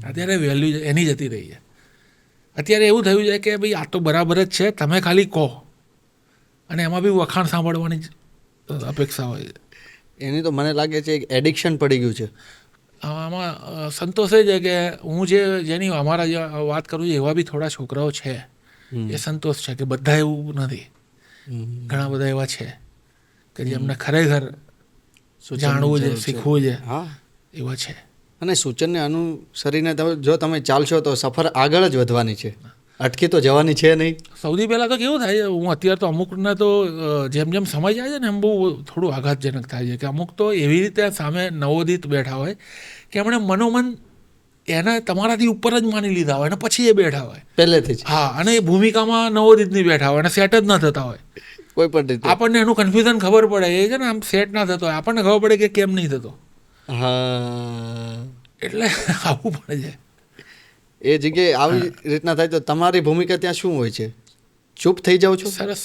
અત્યારે વેલ્યુ એની જતી રહી છે. અત્યારે એવું થયું છે કે ભાઈ આ તો બરાબર જ છે, તમે ખાલી કહો, અને એમાં બી વખાણ સાંભળવાની જ અપેક્ષા હોય છે. એની તો મને લાગે છે એક એડિક્શન પડી ગયું છે. આમાં સંતોષ એ છે કે હું જેની અમારા જે વાત કરું છું એવા બી થોડા છોકરાઓ છે, એ સંતોષ છે કે બધા એવું નથી. ઘણા બધા એવા છે કે જેમને ખરેખર જાણવું છે, શીખવું છે, એવા છે. અને સૂચનને અનુસરીને જો તમે ચાલશો તો સફર આગળ જ વધવાની છે, અટકી તો જવાની છે નહીં. સૌથી પહેલાં તો કેવું થાય છે, હું અત્યારે તો અમુકને તો જેમ સમય જાય છે ને એમ બહુ થોડું આઘાતજનક થાય છે કે અમુક તો એવી રીતે સામે નવોદિત બેઠા હોય કે એમણે મનોમન એને તમારાથી ઉપર જ માની લીધા હોય અને પછી એ બેઠા હોય પહેલેથી જ. હા, અને એ ભૂમિકામાં નવોદિતની બેઠા હોય અને સેટ જ ના થતા હોય. કોઈ પણ રીતે આપણને એનું કન્ફ્યુઝન ખબર પડે, એ છે ને આમ સેટ ના થતો હોય, આપણને ખબર પડે કે કેમ નહીં થતો. હા, એટલે આવું પડે છે. એ જગ્યાએ આવી રીતના થાય તો તમારી ભૂમિકા ત્યાં શું હોય છે? ચૂપ થઈ જાઓ છો? સરસ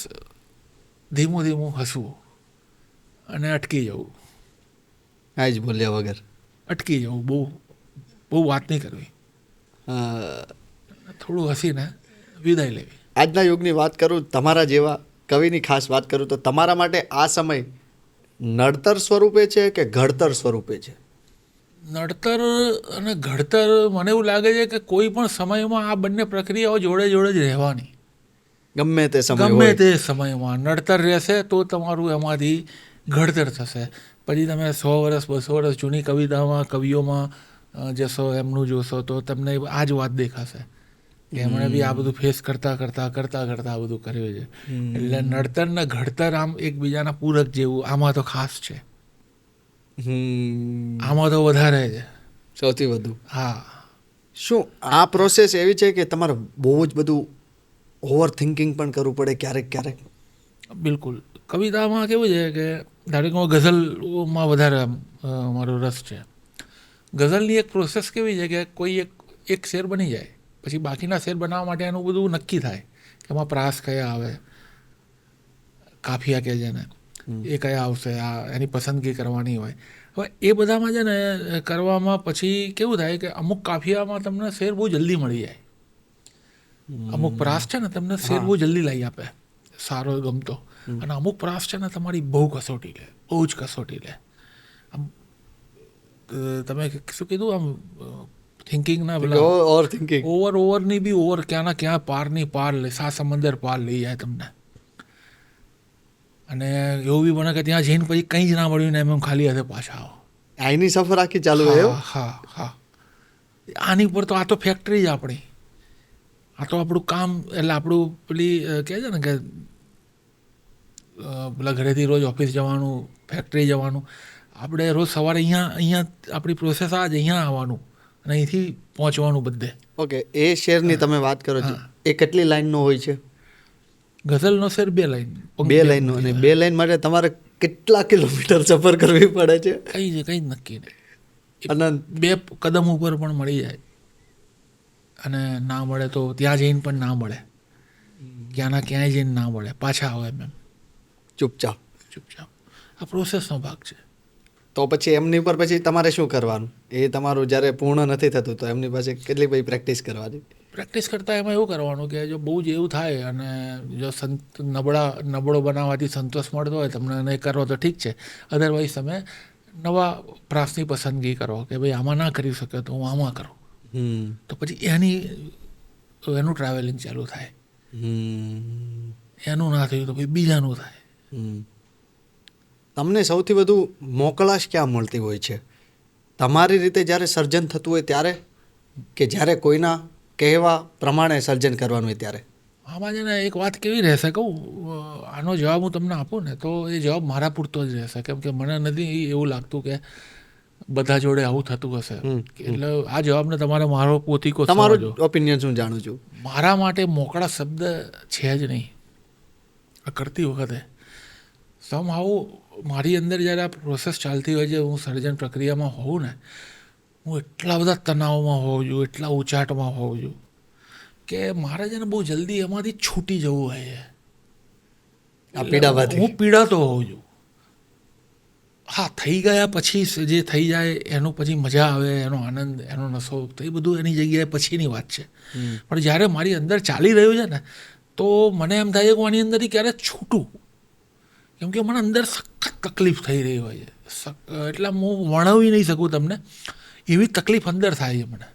ધીમું હસવું અને અટકી જવું. હા, જ બોલ્યા વગર અટકી જવું, બહુ વાત નહીં કરવી, થોડું હસીને વિદાય લેવી. આજના યુગની વાત કરું, તમારા જેવા કવિની ખાસ વાત કરું તો તમારા માટે આ સમય નડતર સ્વરૂપે છે કે ઘડતર સ્વરૂપે છે? નડતર અને ઘડતર મને એવું લાગે છે કે કોઈ પણ સમયમાં આ બંને પ્રક્રિયાઓ જોડે જ રહેવાની. ગમે તે સમય ગમે હોય. તે સમયમાં નડતર રહેશે તો તમારું એમાંથી ઘડતર થશે. પછી તમે 100 વર્ષ 200 વર્ષ જૂની કવિતામાં કવિઓમાં જશો, એમનું જોશો તો તમને આ જ વાત દેખાશે કે એમણે બી આ બધું ફેસ કરતા આ બધું કર્યું છે. એટલે નડતર ને ઘડતર આમ એકબીજાના પૂરક જેવું આમાં તો ખાસ છે, આમાં તો વધારે છે. સૌથી વધુ. હા, શું આ પ્રોસેસ એવી છે કે તમારે બહુ જ બધું ઓવર થિંકિંગ પણ કરવું પડે ક્યારેક? બિલકુલ. કવિતામાં કેવું છે કે ધારો કે ગઝલમાં વધારે મારો રસ છે. ગઝલની એક પ્રોસેસ કેવી છે કે કોઈ એક શેર બની જાય પછી બાકીના શેર બનાવવા માટે એનું બધું નક્કી થાય કે એમાં પ્રાસ કયા આવે, કાફિયા કે છે ને એ કયા આવશે, આ એની પસંદગી કરવાની હોય. હવે એ બધામાં છે ને કરવામાં પછી કેવું થાય કે અમુક કાફિયામાં તમને શેર બહુ જલ્દી મળી જાય, અમુક પ્રાસ છે ને તમને શેર બહુ જલ્દી લાવી આપે સારો ગમતો, અને અમુક પ્રાસ છે ને તમારી બહુ કસોટી લે, બહુ જ કસોટી લે. આમ તમે શું કીધું આમ થિંકિંગના ઓવર થિંકિંગ, ઓવરની બી ઓવર ક્યાંના ક્યાં પારની પાર લે, સમંદર પાર લઈ જાય તમને. અને એવું બી બને કે ત્યાં જઈને પછી કંઈ જ ના મળ્યું ને એમ ખાલી હાથે પાછા આવો. આઈની સફર આખી ચાલુ હોય એવું? હા. આની પર તો આ તો ફેક્ટરી જ આપણી, આ તો આપણું કામ. એટલે આપણું પેલી કહે છે ને કે પેલા ઘરેથી રોજ ઓફિસ જવાનું, ફેક્ટરી જવાનું, આપણે રોજ સવારે અહીંયા આપણી પ્રોસેસ આ જ અહીંયા આવવાનું અને અહીંથી પહોંચવાનું બધે. ઓકે, એ શેરની તમે વાત કરો છો, એ કેટલી લાઈનનો હોય છે? ગઝલનો શેર 2 લાઈન. 2 લાઈનનો. અને 2 લાઈન માટે તમારે કેટલા કિલોમીટર સફર કરવી પડે છે? કંઈ જ નક્કી નહીં. અને 2 કદમ ઉપર પણ મળી જાય અને ના મળે તો ત્યાં જઈને પણ ના મળે, ક્યાંના ક્યાંય જઈને ના મળે, પાછા આવે એમ ચૂપચાપ. આ પ્રોસેસનો ભાગ છે. તો પછી એમની પર પછી તમારે શું કરવાનું? એ તમારું જ્યારે પૂર્ણ નથી થતું તો એમની પાસે કેટલી બધી પ્રેક્ટિસ કરવાની? પ્રેક્ટિસ કરતાં એમાં એવું કરવાનું કે જો બહુ જ એવું થાય અને જો નબળો બનાવવાથી સંતોષ મળતો હોય તમને અને કરો તો ઠીક છે, અધરવાઇઝ તમે નવા પ્રાસની પસંદગી કરો કે ભાઈ આમાં ના કરી શકે તો હું આમાં કરું. તો પછી એનું ટ્રાવેલિંગ ચાલુ થાય. એનું ના થયું તો પછી બીજાનું થાય. તમને સૌથી વધુ મોકળાશ ક્યાં મળતી હોય છે? તમારી રીતે જ્યારે સર્જન થતું હોય ત્યારે, કે જ્યારે કોઈના કહેવા પ્રમાણે સર્જન કરવાનું હોય ત્યારે? આમાં છે ને એક વાત કેવી રહેશે કહું, આનો જવાબ હું તમને આપું ને તો એ જવાબ મારા પૂરતો જ રહેશે, કેમ કે મને નથી એવું લાગતું કે બધા જોડે આવું થતું હશે. એટલે આ જવાબને તમારે મારો પોતીકો તમારું ઓપિનિયન શું જાણું છું. મારા માટે મોકળા શબ્દ છે જ નહીં. કરતી વખતે આવું મારી અંદર જ્યારે આ પ્રોસેસ ચાલતી હોય છે, હું સર્જન પ્રક્રિયામાં હોઉં ને, હું એટલા બધા તણાવમાં હોઉં છું, એટલા ઉચાટમાં હોઉં છું કે મારે છે ને બહુ જલ્દી એમાંથી છૂટી જવું હોય છે. હું પીડાતો હોઉં છું. હા, થઈ ગયા પછી જે થઈ જાય એનું પછી મજા આવે, એનો આનંદ, એનો નશો, તો એ બધું એની જગ્યાએ પછીની વાત છે. પણ જ્યારે મારી અંદર ચાલી રહ્યું છે ને તો મને એમ થાય કે આની અંદરથી ક્યારે છૂટું, કેમ કે મને અંદર સખત તકલીફ થઈ રહી હોય છે. એટલે હું વર્ણવી નહીં શકું તમને, એવી તકલીફ અંદર થાય છે મને,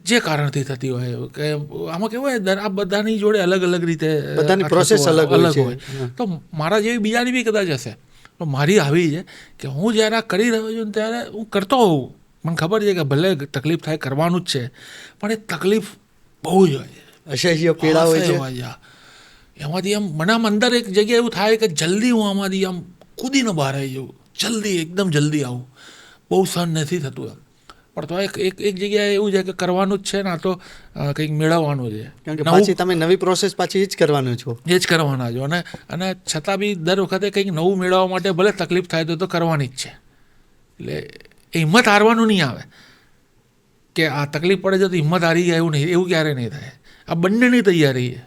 જે કારણથી થતી હોય કે આમાં કેવું હોય આ બધાની જોડે અલગ અલગ રીતે બધાની પ્રોસેસ અલગ હોય. તો મારા જેવી બીજાની બી કદાચ હશે, પણ મારી આવી છે કે હું જ્યારે આ કરી રહ્યો છું ત્યારે હું કરતો હોઉં, મને ખબર છે કે ભલે તકલીફ થાય, કરવાનું જ છે, પણ એ તકલીફ બહુ જ હોય, અસહ્ય પીડા હોય છે. એમાંથી આમ મને આમ અંદર એક જગ્યાએ એવું થાય કે જલ્દી હું આમાંથી આમ કૂદીને બહાર આવી જાઉં, જલ્દી, એકદમ જલ્દી આવું, બહુ સહન નથી થતું એમ. પણ તો એક જગ્યાએ એવું છે કે કરવાનું જ છે ને, આ તો કંઈક મેળવવાનું છે. કારણ કે પાછી તમે નવી પ્રોસેસ પાછી એ જ કરવાનું છો. એ જ કરવાના છો. અને છતાં બી દર વખતે કંઈક નવું મેળવવા માટે ભલે તકલીફ થાય તો કરવાની જ છે. એટલે એ હિંમત હારવાનું નહીં આવે કે આ તકલીફ પડે છે તો હિંમત હારી જાય, એવું નહીં, એવું ક્યારે નહીં થાય. આ બંનેની તૈયારી છે,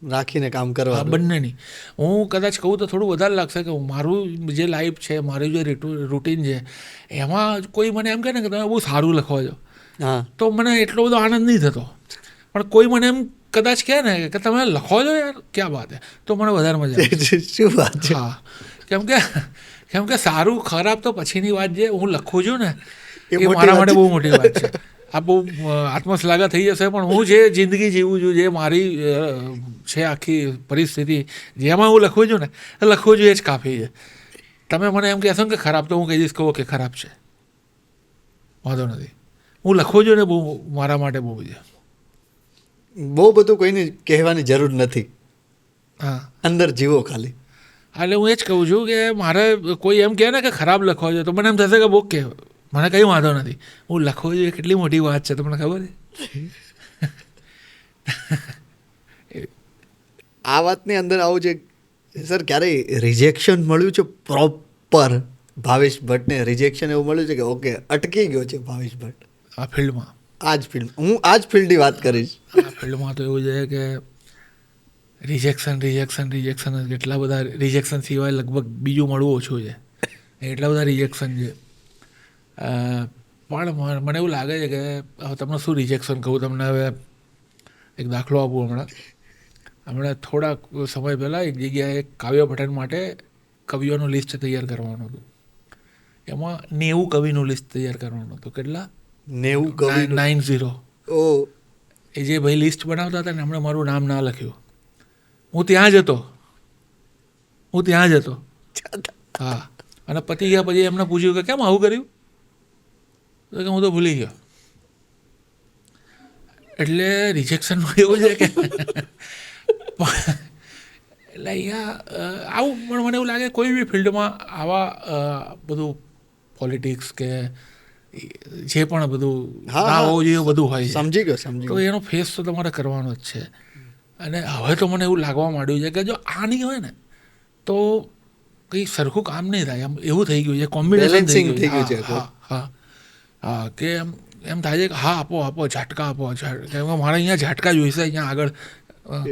રાખીને કામ કરવા. બંનેની. હું કદાચ કહું તો થોડું વધારે લાગશે કે મારું જે લાઈફ છે, મારું જે રૂટીન છે, એમાં કોઈ મને એમ કહે ને કે તમે બહુ સારું લખો છો, તો મને એટલો બધો આનંદ નહીં થતો. પણ કોઈ મને એમ કદાચ કહે ને કે તમે લખો છો યાર, ક્યાં વાત છે, તો મને વધારે મજા આવે. શું વાત છે? હા, કેમ કે સારું ખરાબ તો પછીની વાત છે, હું લખું છું ને એ મારા માટે બહુ મોટી વાત છે. આ બહુ આત્મશ્લાઘા થઈ જશે, પણ હું જે જિંદગી જીવું છું, જે મારી છે આખી પરિસ્થિતિ, જેમાં હું લખું છું ને એ લખવું જોઈએ જ કાફી છે. તમે મને એમ કહેશો ને કે ખરાબ, તો હું કહી દઈશ કહો કે ખરાબ છે, વાંધો નથી. હું લખવું જોઈએ ને બહુ મારા માટે બહુ છે. બહુ બધું કોઈને કહેવાની જરૂર નથી, હા, અંદર જીવો ખાલી. એટલે હું એ જ કહું છું કે મારે કોઈ એમ કહે ને કે ખરાબ લખવા જોઈએ તો મને એમ થશે કે બહુ કે મને કંઈ વાંધો નથી. હું લખવો જોઈએ કેટલી મોટી વાત છે, તમને ખબર છે? આ વાતની અંદર આવું છે સર, ક્યારેય રિજેક્શન મળ્યું છે પ્રોપર? ભાવેશ ભટ્ટને રિજેક્શન એવું મળ્યું છે કે ઓકે અટકી ગયો છે ભાવેશ ભટ્ટ આ ફિલ્ડમાં? આ જ ફિલ્ડ, હું આ જ ફિલ્ડની વાત કરીશ. આ ફિલ્ડમાં તો એવું છે કે રિજેક્શન એટલા બધા રિજેક્શન સિવાય લગભગ બીજું મળવું ઓછું છે, એટલા બધા રિજેક્શન છે. પણ મને એવું લાગે છે કે હવે તમને શું રિજેક્શન કહું તમને. હવે એક દાખલો આપું. હમણાં થોડાક સમય પહેલાં એક જગ્યાએ કાવ્ય પઠન માટે કવિઓનું લિસ્ટ તૈયાર કરવાનું હતું. એમાં 90 કવિનું લિસ્ટ તૈયાર કરવાનું હતું. કેટલા? 90 કવિ. 90. ઓ, એ જે ભાઈ લિસ્ટ બનાવતા હતા ને એમણે મારું નામ ના લખ્યું. હું ત્યાં જ હતો. હા, અને પતી ગયા પછી એમને પૂછ્યું કે કેમ આવું કર્યું, તો કે હું તો ભૂલી ગયો. એટલે રિજેક્શનમાં એવું છે કે એટલે અહીંયા આવું પણ મને એવું લાગે કોઈ બી ફિલ્ડમાં આવા બધું પોલિટિક્સ કે જે પણ બધું ના હોવું જોઈએ બધું હોય છે. સમજી ગયો. તો એનો ફેસ તો તમારે કરવાનો જ છે. અને હવે તો મને એવું લાગવા માંડ્યું છે કે જો આ નહીં હોય ને તો કંઈ સરખું કામ નહીં થાય. એમ એવું થઈ ગયું છે, કોમ્બિનેશન થઈ ગયું છે. હા, કે એમ થાય છે કે હા આપો ઝાટકા આપો. કેમ કે મારે અહીંયા ઝાટકા જોઈશે, અહીંયા આગળ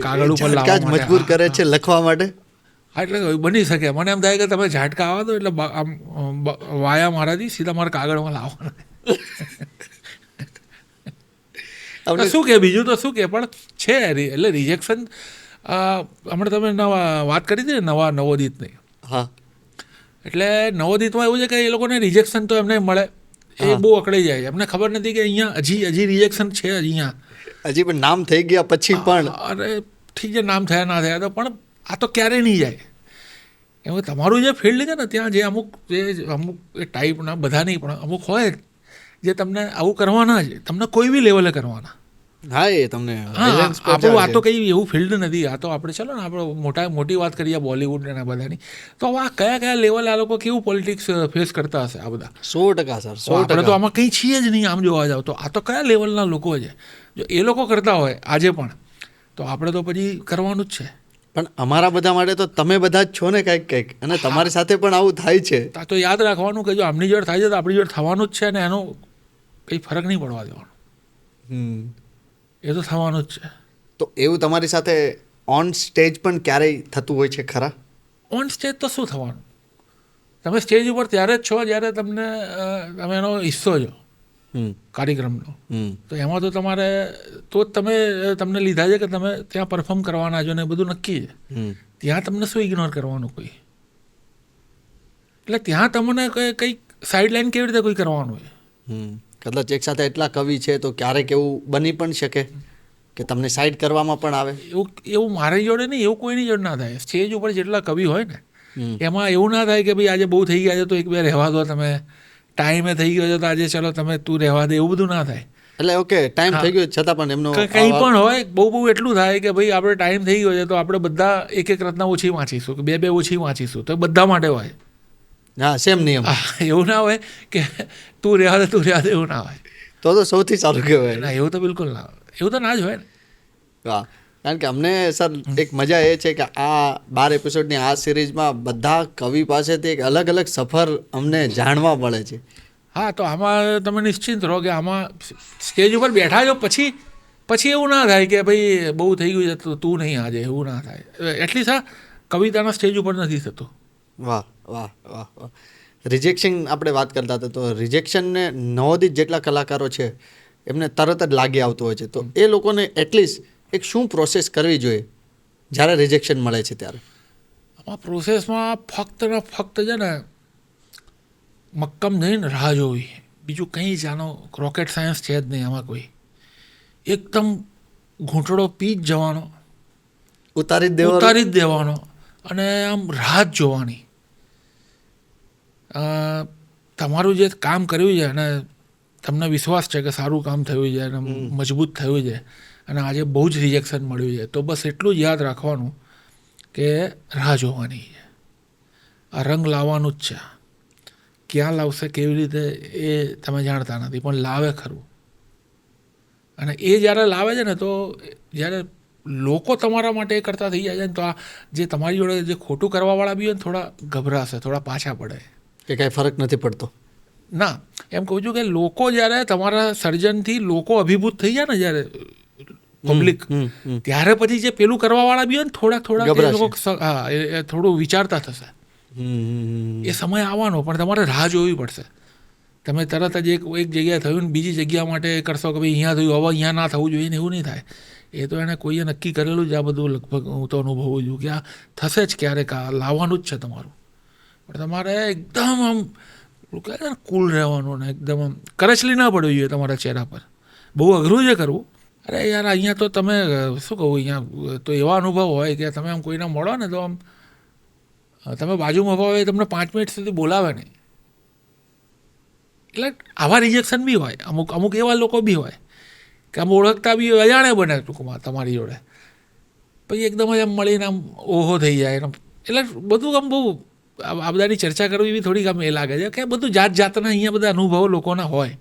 કાગળ ઉપર લાવવા માટે મજબૂર કરે છે લખવા માટે. હા, એટલે બની શકે. મને એમ થાય કે તમે ઝાટકા આવો તો એટલે આમ વાયા મારાથી સીધા મારા કાગળમાં લાવવાના. શું કે બીજું તો શું કે પણ છે. એટલે રિજેક્શન હમણાં તમે વાત કરી હતી ને નવોદિતની. હા, એટલે નવોદિતમાં એવું છે કે એ લોકોને રિજેક્શન તો એમને મળે, એ બહુ અકળાઈ જાય. એમને ખબર નથી કે અહીંયા હજી રિજેક્શન છે. હજી પણ નામ થઈ ગયા પછી પણ અરે ઠીક છે, નામ થયા ના થયા તો પણ આ તો ક્યારેય નહીં જાય. કેમ કે તમારું જે ફિલ્ડ છે ને ત્યાં જે અમુક એ ટાઈપના, બધા નહીં પણ અમુક હોય જે તમને આવું કરવાના છે, તમને કોઈ બી લેવલે કરવાના. હા, એ તમને આપણું આ તો કંઈ એવું ફિલ્ડ નથી. આ તો આપણે ચલો ને આપણે મોટી વાત કરીએ બોલિવૂડ ને બધાની, તો આ કયા લેવલે આ લોકો કેવું પોલિટિક્સ ફેસ કરતા હશે આ બધા. 100% સર, 100%. આપણે તો આમાં કંઈ છીએ જ નહીં આમ જોવા જાવ તો. આ તો કયા લેવલના લોકો છે. જો એ લોકો કરતા હોય આજે પણ, તો આપણે તો પછી કરવાનું જ છે. પણ અમારા બધા માટે તો તમે બધા જ છો ને કંઈક, અને તમારી સાથે પણ આવું થાય છે. તો યાદ રાખવાનું કે જો આમની જોડે થાય છે તો આપણી જોડે થવાનું જ છે, ને એનો કંઈ ફરક નહીં પડવા દેવાનો. એ તો થવાનું જ છે. તો એવું તમારી સાથે ઓન સ્ટેજ પણ ક્યારેય થતું હોય છે ખરા? ઓન સ્ટેજ તો શું થવાનું? તમે સ્ટેજ ઉપર ત્યારે જ છો જ્યારે તમે એનો હિસ્સો છો કાર્યક્રમનો. તો એમાં તો તમારે તો જ તમને લીધા છે કે તમે ત્યાં પરફોર્મ કરવાના છો ને એ બધું નક્કી છે. ત્યાં તમને શું ઇગ્નોર કરવાનું કોઈ? એટલે ત્યાં તમને કંઈક સાઈડલાઈન કેવી રીતે કોઈ કરવાનું હોય? કદાચ એક સાથે એટલા કવિ છે તો ક્યારેક એવું બની પણ શકે કે તમને સાઈડ કરવામાં પણ આવે. એવું મારી જોડે નહીં, એવું કોઈની જોડે ના થાય. સ્ટેજ ઉપર જેટલા કવિ હોય ને એમાં એવું ના થાય કે ભાઈ આજે બહુ થઈ ગયા છે તો એક બે રહેવા દો, તમે ટાઈમે થઈ ગયો છે તો આજે ચલો તું રહેવા દે, એવું બધું ના થાય. એટલે ઓકે ટાઈમ થઈ ગયો છતાં પણ એમનો કંઈ પણ હોય બહુ એટલું થાય કે ભાઈ આપણે ટાઈમ થઈ ગયો છે તો આપણે બધા એક રત્ના ઓછી વાંચીશું કે બે ઓછી વાંચીશું, તો બધા માટે હોય. હા, સેમ નિયમ. એવું ના હોય કે તું રહેવા દે એવું ના હોય. તો સૌથી સારું કહેવાય. ના, એવું તો બિલકુલ ના હોય. એવું તો ના જ હોય ને. હા, કારણ કે અમને સર એક મજા એ છે કે આ 12 એપિસોડની આ સિરીઝમાં બધા કવિ પાસેથી એક અલગ અલગ સફર અમને જાણવા મળે છે. હા, તો આમાં તમે નિશ્ચિંત રહો કે આમાં સ્ટેજ ઉપર બેઠા છો પછી એવું ના થાય કે ભાઈ બહુ થઈ ગયું છે તો તું નહીં આજે, એવું ના થાય. એટલીસ્ટ આ કવિતાના સ્ટેજ ઉપર નથી થતું. વાહ. રિજેક્શન આપણે વાત કરતા હતા, તો રિજેક્શનને નવોદિત જેટલા કલાકારો છે એમને તરત જ લાગી આવતું હોય છે. તો એ લોકોને એટલીસ્ટ એક શું પ્રોસેસ કરવી જોઈએ જ્યારે રિજેક્શન મળે છે ત્યારે? આમાં પ્રોસેસમાં ફક્ત છે ને મક્કમ થઈને રાહ જોવી, બીજું કંઈ જાણો રોકેટ સાયન્સ છે જ નહીં આમાં કોઈ. એકદમ ઘૂંટડો પી જ જવાનો, ઉતારી જ દેવાનો. ઉતારી જ દેવાનો અને આમ રાહ જ જોવાની. તમારું જે કામ કર્યું છે અને તમને વિશ્વાસ છે કે સારું કામ થયું છે અને મજબૂત થયું છે અને આજે બહુ જ રિજેક્શન મળ્યું છે, તો બસ એટલું જ યાદ રાખવાનું કે રાહ જોવાની છે. આ રંગ લાવવાનું જ છે. ક્યાં લાવશે કેવી રીતે એ તમે જાણતા નથી, પણ લાવે ખરું. અને એ જ્યારે લાવે છે ને તો જ્યારે લોકો તમારા માટે એ કરતા થઈ જાય છે ને તો આ જે તમારી જોડે જે ખોટું કરવાવાળા બી હોય ને થોડા ગભરાશે, થોડા પાછા પડે. કે કાંઈ ફરક નથી પડતો. ના, એમ કહું છું કે લોકો જ્યારે તમારા સર્જનથી લોકો અભિભૂત થઈ જાય ને જ્યારે પબ્લિક, ત્યારે પછી જે પેલું કરવાવાળા બી હોય ને થોડા એ લોકો થોડું વિચારતા થશે. એ સમય આવવાનો, પણ તમારે રાહ જોવી પડશે. તમે તરત જ એક જગ્યાએ થયું ને બીજી જગ્યા માટે કરશો કે ભાઈ અહીંયા થયું હવે અહીંયા ના થવું જોઈએ ને, એવું નહીં થાય. એ તો એને કોઈએ નક્કી કરેલું જ આ બધું. લગભગ હું તો અનુભવું છું કે આ થશે જ ક્યારેક, આ લાવવાનું જ છે તમારું. પણ તમારે એકદમ આમ કહે છે ને કુલ રહેવાનું ને એકદમ આમ કરચલી ના પડવી જોઈએ તમારા ચહેરા પર. બહુ અઘરું છે કરવું. અરે યાર અહીંયા તો તમે શું કહું, અહીંયા તો એવા અનુભવ હોય કે તમે આમ કોઈને મળો ને તો આમ તમે બાજુમાં ઊભા હોય તમને 5 મિનિટ સુધી બોલાવે નહીં. એટલે આવા રિજેક્શન બી હોય, અમુક એવા લોકો બી હોય કે આમ ઓળખતા બી અજાણે બને ટૂંકમાં તમારી જોડે, પછી એકદમ જ આમ મળીને આમ ઓહો થઈ જાય. એટલે બધું આમ બહુ આ બધાની ચર્ચા કરવી બી થોડીક આમ એ લાગે છે કે બધું જાતના અહીંયા બધા અનુભવો લોકોના હોય,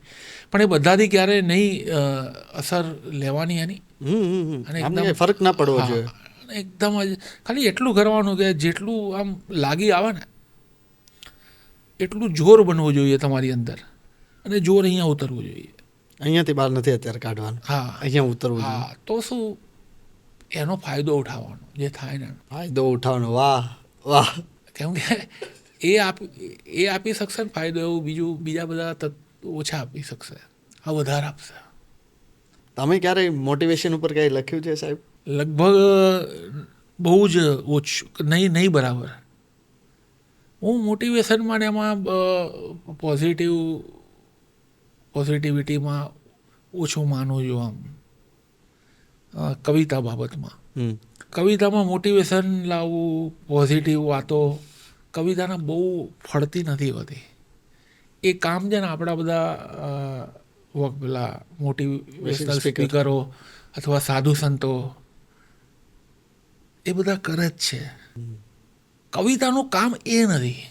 પણ એ બધાથી ક્યારે નહીં અસર લેવાની એની. અને એકદમ ફરક ના પડવો જોઈએ. એકદમ જ ખાલી એટલું કરવાનું કે જેટલું આમ લાગી આવે ને એટલું જોર બનવું જોઈએ તમારી અંદર, અને જોર અહીંયા ઉતરવું જોઈએ. અહીંયાથી બહાર નથી અત્યારે કાઢવાનું. હા, અહીંયા ઉતરવું જોઈએ. હા, તો શું એનો ફાયદો ઉઠાવવાનો જે થાય ને. ફાયદો ઉઠાવવાનો. વાહ વાહ. કેમ કે એ આપી શકશે ને ફાયદો, એવું બીજા બધા ઓછા આપી શકશે, આ વધારે આપશે. તમે ક્યારેય મોટિવેશન ઉપર કંઈ લખ્યું છે સાહેબ? લગભગ બહુ જ ઓછું, નહીં બરાબર. હું મોટિવેશનમાં ને એમાં પોઝિટિવિટીમાં ઓછું માનું છું. આમ કવિતા બાબતમાં, કવિતામાં મોટિવેશન લાવવું, પોઝિટિવ વાતો કવિતાના બહુ ફળતી નથી હોતી. એ કામ છે ને આપણા બધા પેલા મોટિવેશનલ સ્પીકરો અથવા સાધુ સંતો એ બધા કરે જ છે. કવિતાનું કામ એ નથી.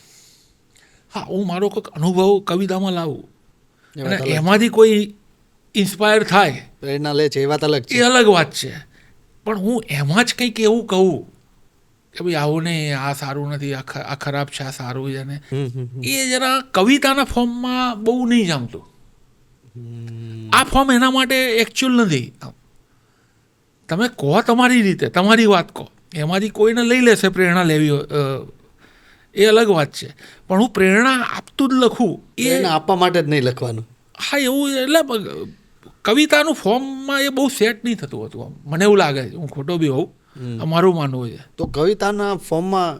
હા, હું મારો કોઈક અનુભવ કવિતામાં લાવું અને એમાંથી કોઈ ઇન્સ્પાયર થાય, પ્રેરણા લે છે, એ વાત અલગ છે, એ અલગ વાત છે. પણ હું એમાં જ કંઈક એવું કહું કે ભાઈ આવું નહીં, આ સારું નથી, આ ખરાબ છે, આ સારું છે ને, એ જરા કવિતાના ફોર્મમાં બહુ નહીં જામતું. આ ફોર્મ એના માટે એકચ્યુઅલ નથી. તમે કહો તમારી રીતે, તમારી વાત કહો, એમાંથી કોઈને લઈ લેશે પ્રેરણા લેવી, એ અલગ વાત છે. પણ હું પ્રેરણા આપતું જ લખું, એ આપવા માટે જ નહીં લખવાનું. હા, એવું એટલે કવિતાનું ફોર્મમાં એ બહુ સેટ નહીં થતું હતું. મને એવું લાગે છે, હું ખોટો બી હોઉં, અમારું માનવું છે. તો કવિતાના ફોર્મમાં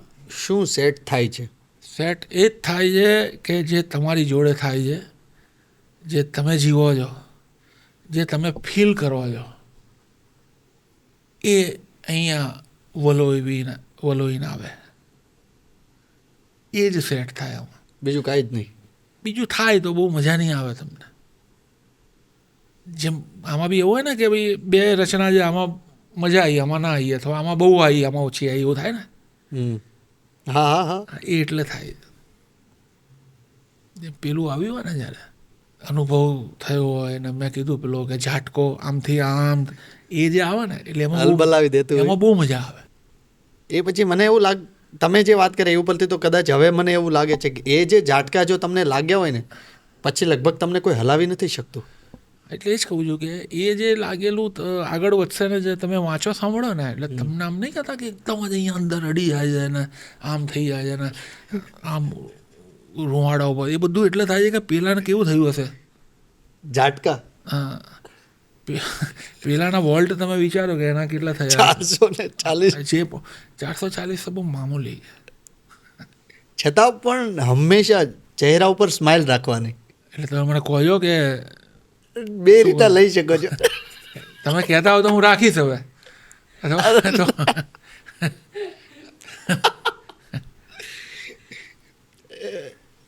શું સેટ થાય છે? સેટ એ જ થાય છે કે જે તમારી જોડે થાય છે, જે તમે જીવો છો, જે તમે ફીલ કરો છો, એ અહીંયા વલોઈને આવે. એ જ સેટ થાય આમાં. બીજું કાંઈ જ નહીં. બીજું થાય તો બહુ મજા નહીં આવે તમને. જેમ આમાં બી એવું હોય ને કે ભાઈ 2 રચના છે, આમાં મજા આવી, આમાં ના આવી, અથવા આમાં બહુ આવી, આમાં ઓછી આવી, એવું થાય ને. હા હા હા, એ એટલે થાય. જેમ પેલું આવ્યું હોય ને જ્યારે અનુભવ થયો હોય ને મેં કીધું પેલો કે ઝાટકો આમથી આમ, એ જે આવે ને એટલે એમાં હલબલાવી દેતું, એમાં બહુ મજા આવે. એ પછી મને એવું લાગે, તમે જે વાત કરી એ ઉપરથી તો કદાચ હવે મને એવું લાગે છે કે એ જે ઝાટકા જો તમને લાગ્યા હોય ને પછી લગભગ તમને કોઈ હલાવી નથી શકતું. એટલે એ જ કહું છું કે એ જે લાગેલું આગળ વધશે ને, જે તમે વાંચો સાંભળો ને એટલે તમને આમ નહીં કહેતા કે એકદમ જ અહીંયા અંદર અડી જાય છે ને આમ થઈ જાય છે ને આમ રૂવાડા ઉપર, એ બધું એટલે થાય છે કે પેલાને કેવું થયું હશે ઝાટકા. હા, પેલાના વોલ્ટ તમે વિચારો કે એના કેટલા થયા? 440. 440 તો બહુ મામૂલી છે. છતાં પણ હંમેશા ચહેરા ઉપર સ્માઇલ રાખવાની. એટલે તમે મને કહો છો કે બે રીતે લઈ શકો છો. તમે કહેતા હો તો હું રાખીશ હવે. અથવા તો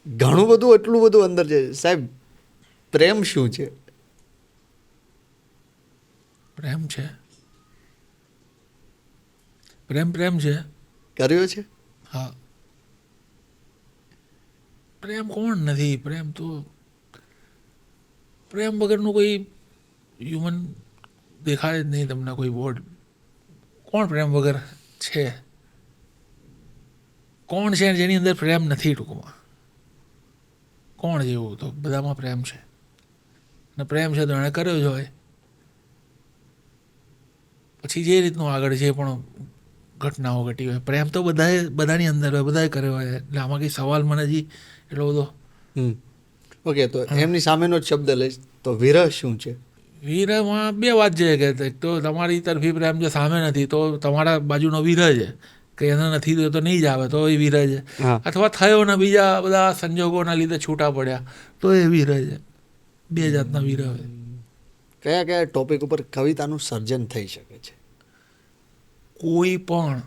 ઘણું બધું એટલું બધું અંદર છે સાહેબ. પ્રેમ શું છે? પ્રેમ છે, પ્રેમ છે. કર્યો છે? હા, પ્રેમ કોણ નથી? પ્રેમ વગરનું કોઈ હ્યુમન દેખાય જ નહીં તમને કોઈ બોર્ડ. કોણ પ્રેમ વગર છે? કોણ છે જેની અંદર પ્રેમ નથી? ટૂંકમાં કોણ જેવું? તો બધામાં પ્રેમ છે, અને પ્રેમ છે તો એણે કર્યો જ હોય. પછી જે રીતનું આગળ જે પણ ઘટનાઓ ઘટી હોય, પ્રેમ તો બધાની અંદર હોય, બધાએ કર્યો હોય. એટલે આમાં કંઈ સવાલ મને હજી એટલો બધો. ઓકે, તો એમની સામેનો જ શબ્દ લઈશ તો વિરહ શું છે? વિરહમાં બે વાત છે કે એક તો તમારી તરફી પ્રેમ છે, સામે નથી તો તમારા બાજુનો વિરહ છે કે એને નથી તો નહીં જ આવે તો એ વિરહ છે. અથવા થયો ને બીજા બધા સંજોગોના લીધે છૂટા પડ્યા તો એ વિરહ છે. બે જાતના વિરહ હોય. કયા કયા ટોપિક ઉપર કવિતાનું સર્જન થઈ શકે છે? કોઈ પણ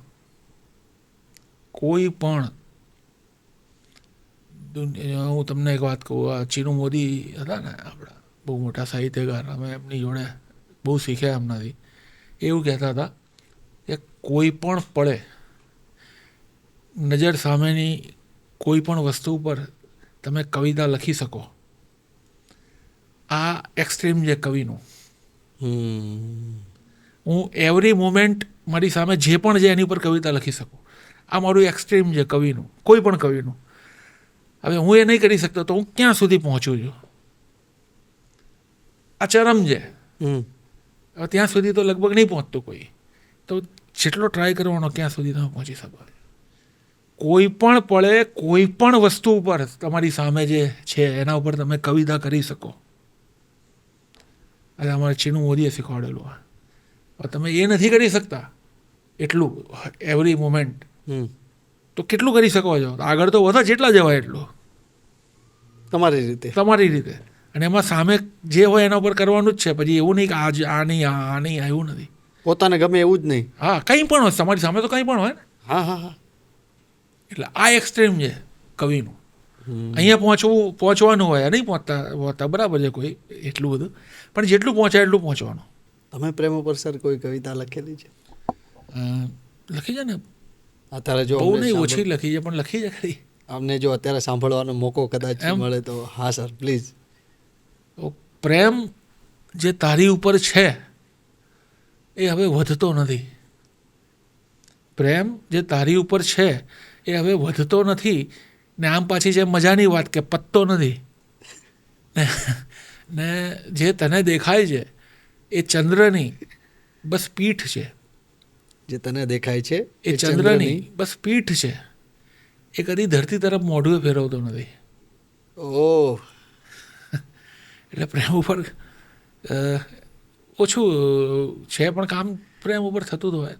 હું તમને એક વાત કહું. આ ચીનુ મોદી હતા ને, આપણા બહુ મોટા સાહિત્યકાર, અમે એમની જોડે બહુ શીખ્યા એમનાથી. એવું કહેતા હતા કે કોઈ પણ પળે નજર સામેની કોઈ પણ વસ્તુ પર તમે કવિતા લખી શકો. આ એક્સ્ટ્રીમ છે કવિનું. હું એવરી મોમેન્ટ મારી સામે જે પણ છે એની ઉપર કવિતા લખી શકું. આ મારું એક્સ્ટ્રીમ છે કવિનું, કોઈ પણ કવિનું. હવે હું એ નહીં કરી શકતો તો હું ક્યાં સુધી પહોંચું છું? આ ચરમ છે. હવે ત્યાં સુધી તો લગભગ નહીં પહોંચતું કોઈ. તો જેટલો ટ્રાય કરવાનો ક્યાં સુધી તમે પહોંચી શકો. કોઈ પણ પળે કોઈ પણ વસ્તુ ઉપર તમારી સામે જે છે એના ઉપર તમે કવિતા કરી શકો. આજે અમારે ચીનુ મોદીએ શીખવાડેલું. તમે એ નથી કરી શકતા એટલું એવરી મોમેન્ટ, તો કેટલું કરી શકો છો? આગળ તો વધો જેટલા જવાય એટલું તમારી રીતે. અને એમાં સામે જે હોય એના ઉપર કરવાનું જ છે. પછી એવું નહીં કે આ નહીં એવું નથી. પોતાને ગમે એવું જ નહીં. હા, કંઈ પણ હોય તમારી સામે તો કંઈ પણ હોય ને. હા. એટલે આ એક્સ્ટ્રીમ છે કવિનું. અહીંયા પહોંચવાનું હોય, નહીં પહોંચતા બરાબર છે કોઈ એટલું બધું, પણ જેટલું પહોંચાય એટલું પહોંચવાનું. તમે પ્રેમ ઉપર સર કોઈ કવિતા લખેલી છે? લખી છે ને, અત્યારે જો બહુ નહીં, ઓછી લખી છે પણ લખી છે ખરી. અમને જો અત્યારે સાંભળવાનો મોકો કદાચ મળે તો હા સર પ્લીઝ. પ્રેમ જે તારી ઉપર છે એ હવે વધતો નથી. પ્રેમ જે તારી ઉપર છે એ હવે વધતો નથી. ને આમ પાછી જે મજાની વાત કે પત્તો નથી. ને જે તને દેખાય છે એ ચંદ્રની બસ પીઠ છે. જે તને દેખાય છે એ ચંદ્રની બસ પીઠ છે. એ કદી ધરતી તરફ મોઢું ફેરવતો નથી. ઓહ, એટલે પ્રેમ ઉપર ઓછું છે પણ કામ પ્રેમ ઉપર થતું હોય.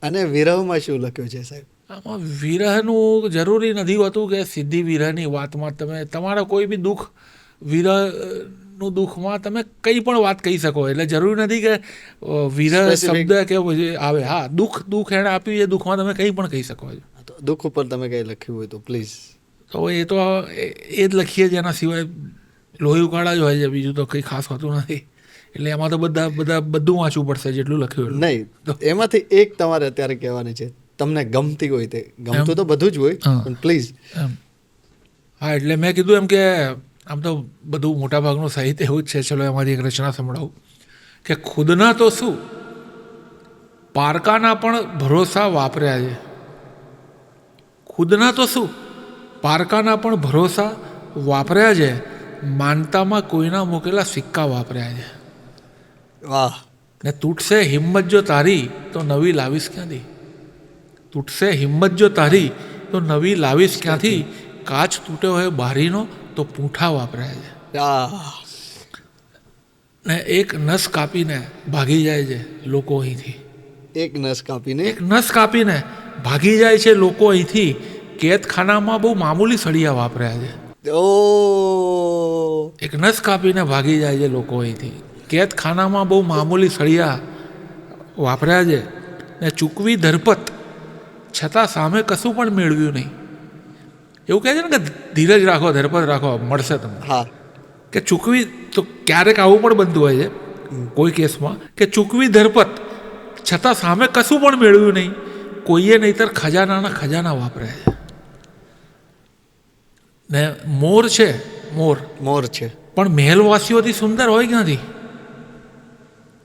અને વિરહમાં શું લખ્યું છે સાહેબ? આમાં વિરહનું જરૂરી નથી હોતું કે સીધી વિરહની વાતમાં તમે તમારા કોઈ બી દુઃખ, વિરહનું દુઃખમાં તમે કંઈ પણ વાત કહી શકો. એટલે જરૂરી નથી કે વિરહ શબ્દ કે આવે. હા, દુઃખ એણે આપ્યું એ દુઃખમાં તમે કંઈ પણ કહી શકો છો. દુઃખ ઉપર તમે કંઈ લખ્યું હોય તો પ્લીઝ. તો એ તો એ જ લખીએ જ, એના સિવાય લોહી ઉકાળા જ હોય છે, બીજું તો કંઈ ખાસ હોતું નથી. એટલે એમાં તો બધું વાંચવું પડશે જેટલું લખ્યું નહીં. એમાંથી એક તમારે અત્યારે કહેવાની છે, તમને ગમતી હોય તે. ગમતું તો બધું જ હોય પણ પ્લીઝ. હા, એટલે મેં કીધું એમ કે આમ તો બધું મોટાભાગનું સાહિત્ય એવું જ છે. ચલો એમાંથી એક રચના સંભળાવું કે ખુદના તો શું પારકાના પણ ભરોસા વાપર્યા છે. ખુદના તો શું પારકાના પણ ભરોસા વાપર્યા છે. માનતામાં કોઈના મૂકેલા સિક્કા વાપર્યા છે. વાહ. ને તૂટશે હિંમત જો તારી તો નવી લાવીશ ક્યાંથી? તૂટશે હિંમત જો તારી તો નવી લાવીશ ક્યાંથી? કાચ તૂટ્યો હોય બારીનો તો પૂંઠા વાપર્યા છે. ને એક નસ કાપીને ભાગી જાય છે લોકો અહીંથી. એક નસ કાપીને ભાગી જાય છે લોકો અહીંથી. કેદખાનામાં બહુ મામૂલી સળિયા વાપર્યા છે. ઓ એક નસ કાપીને ભાગી જાય છે લોકો અહીંથી. કેદખાનામાં બહુ મામૂલી સળિયા વાપર્યા છે ને ચૂકવી ધરપત છતાં સામે કશું પણ મેળવ્યું નહીં. એવું કહે છે ને કે ધીરજ રાખો, ધરપત રાખો, મળશે તમને. હા કે ચૂકવી તો ક્યારેક આવું પણ બનતું હોય છે કોઈ કેસમાં કે ચૂકવી ધરપત છતાં સામે કશું પણ મેળવ્યું નહીં. કોઈએ નહીંતર ખજાનાના ખજાના વાપર્યા છે. ને મોર છે, મોર છે. પણ મહેલવાસીઓથી સુંદર હોય ક્યાંથી?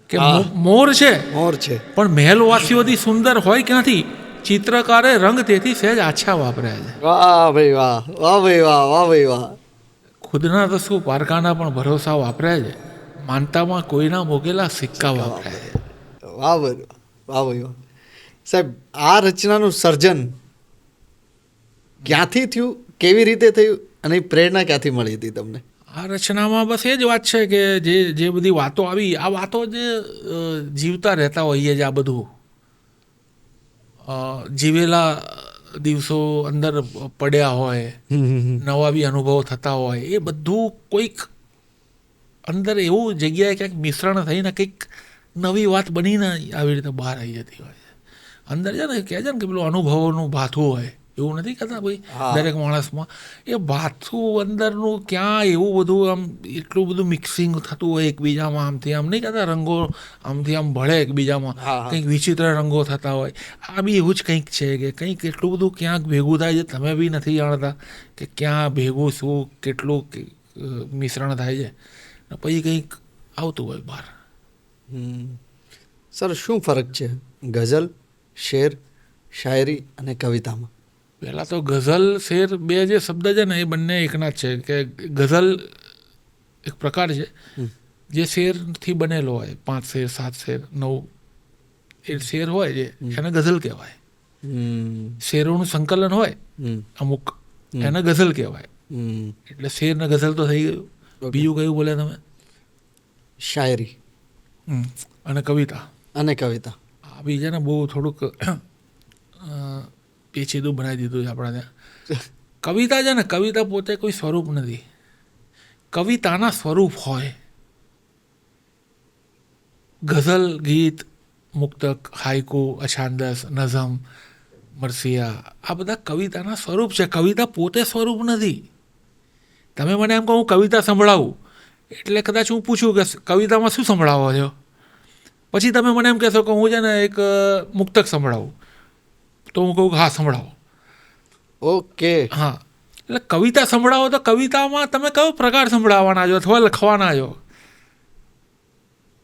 કે હા. મોર છે મોર છે. પણ મહેલવાસીઓથી સુંદર હોય ક્યાંથી? ચિત્રકારે રંગ તેથી સહેજ આછા વાપર્યા છે. વાહ ભાઈ વાહ, વાહ ભાઈ વાહ, વાહ ભાઈ વાહ. ખુદના તો શું પારકાના પણ ભરોસા વાપર્યા છે. માનતામાં કોઈના મોકેલા સિક્કા વાપર્યા છે. વાહ ભાઈ વાહ ભાઈ વાહ. સાહેબ, આ રચનાનું સર્જન ક્યાંથી થયું, કેવી રીતે થયું અને એ પ્રેરણા ક્યાંથી મળી હતી તમને? આ રચનામાં બસ એ જ વાત છે કે જે બધી વાતો આવી, આ વાતો જે જીવતા રહેતા હોઈએ છે, આ બધું જીવેલા દિવસો અંદર પડ્યા હોય, નવા બી અનુભવો થતા હોય, એ બધું કોઈક અંદર એવું જગ્યાએ ક્યાંક મિશ્રણ થઈને કંઈક નવી વાત બનીને આવી રીતે બહાર આવી જતી હોય છે. અંદર છે ને કહે છે ને કે પેલું અનુભવોનું ભાથું હોય, એવું નથી કહેતા ભાઈ હા. દરેક માણસમાં એ ભાથું અંદરનું ક્યાં એવું બધું આમ એટલું બધું મિક્સિંગ થતું હોય એકબીજામાં, આમથી આમ નહીં કહેતા રંગો આમથી આમ ભળે એકબીજામાં, હા, હા. કંઈક વિચિત્ર રંગો થતા હોય. આ બી એવું જ કંઈક છે કે કંઈક એટલું બધું ક્યાંક ભેગું થાય છે, તમે બી નથી જાણતા કે ક્યાં ભેગું શું કેટલું મિશ્રણ થાય છે, ને પછી કંઈક આવતું હોય બહાર. સર, શું ફરક છે ગઝલ, શેર, શાયરી અને કવિતામાં? પહેલાં તો ગઝલ શેર બે જે શબ્દ છે ને એ બંને એકના જ છે. કે ગઝલ એક પ્રકાર છે જે શેરથી બનેલો હોય, 5 શેર 7 શેર 9 એ શેર હોય છે એને ગઝલ કહેવાય. શેરોનું સંકલન હોય અમુક, એને ગઝલ કહેવાય. એટલે શેર ને ગઝલ તો થઈ ગયું. Okay. બીજું કયું બોલે તમે? શાયરી અને કવિતા. અને કવિતા. આ બી છે ને બહુ થોડુંક પેચીદું બનાવી દીધું છે આપણા ત્યાં. કવિતા છે ને, કવિતા પોતે કોઈ સ્વરૂપ નથી. કવિતાના સ્વરૂપ હોય. ગઝલ, ગીત, મુક્તક, હાઇકુ, અછાંદસ, નઝમ, મરસિયા, આ બધા કવિતાના સ્વરૂપ છે. કવિતા પોતે સ્વરૂપ નથી. તમે મને એમ કહો હું કવિતા સંભળાવું એટલે કદાચ હું પૂછું કે કવિતામાં શું સંભળાવો છો, પછી તમે મને એમ કહેશો કે હું છે ને એક મુક્તક સંભળાવું, તો હું કહું હા સંભળાવો. ઓકે. હા, એટલે કવિતા સંભળાવો તો કવિતામાં તમે કયો પ્રકાર સંભળાવવાના છો અથવા લખવાના છો.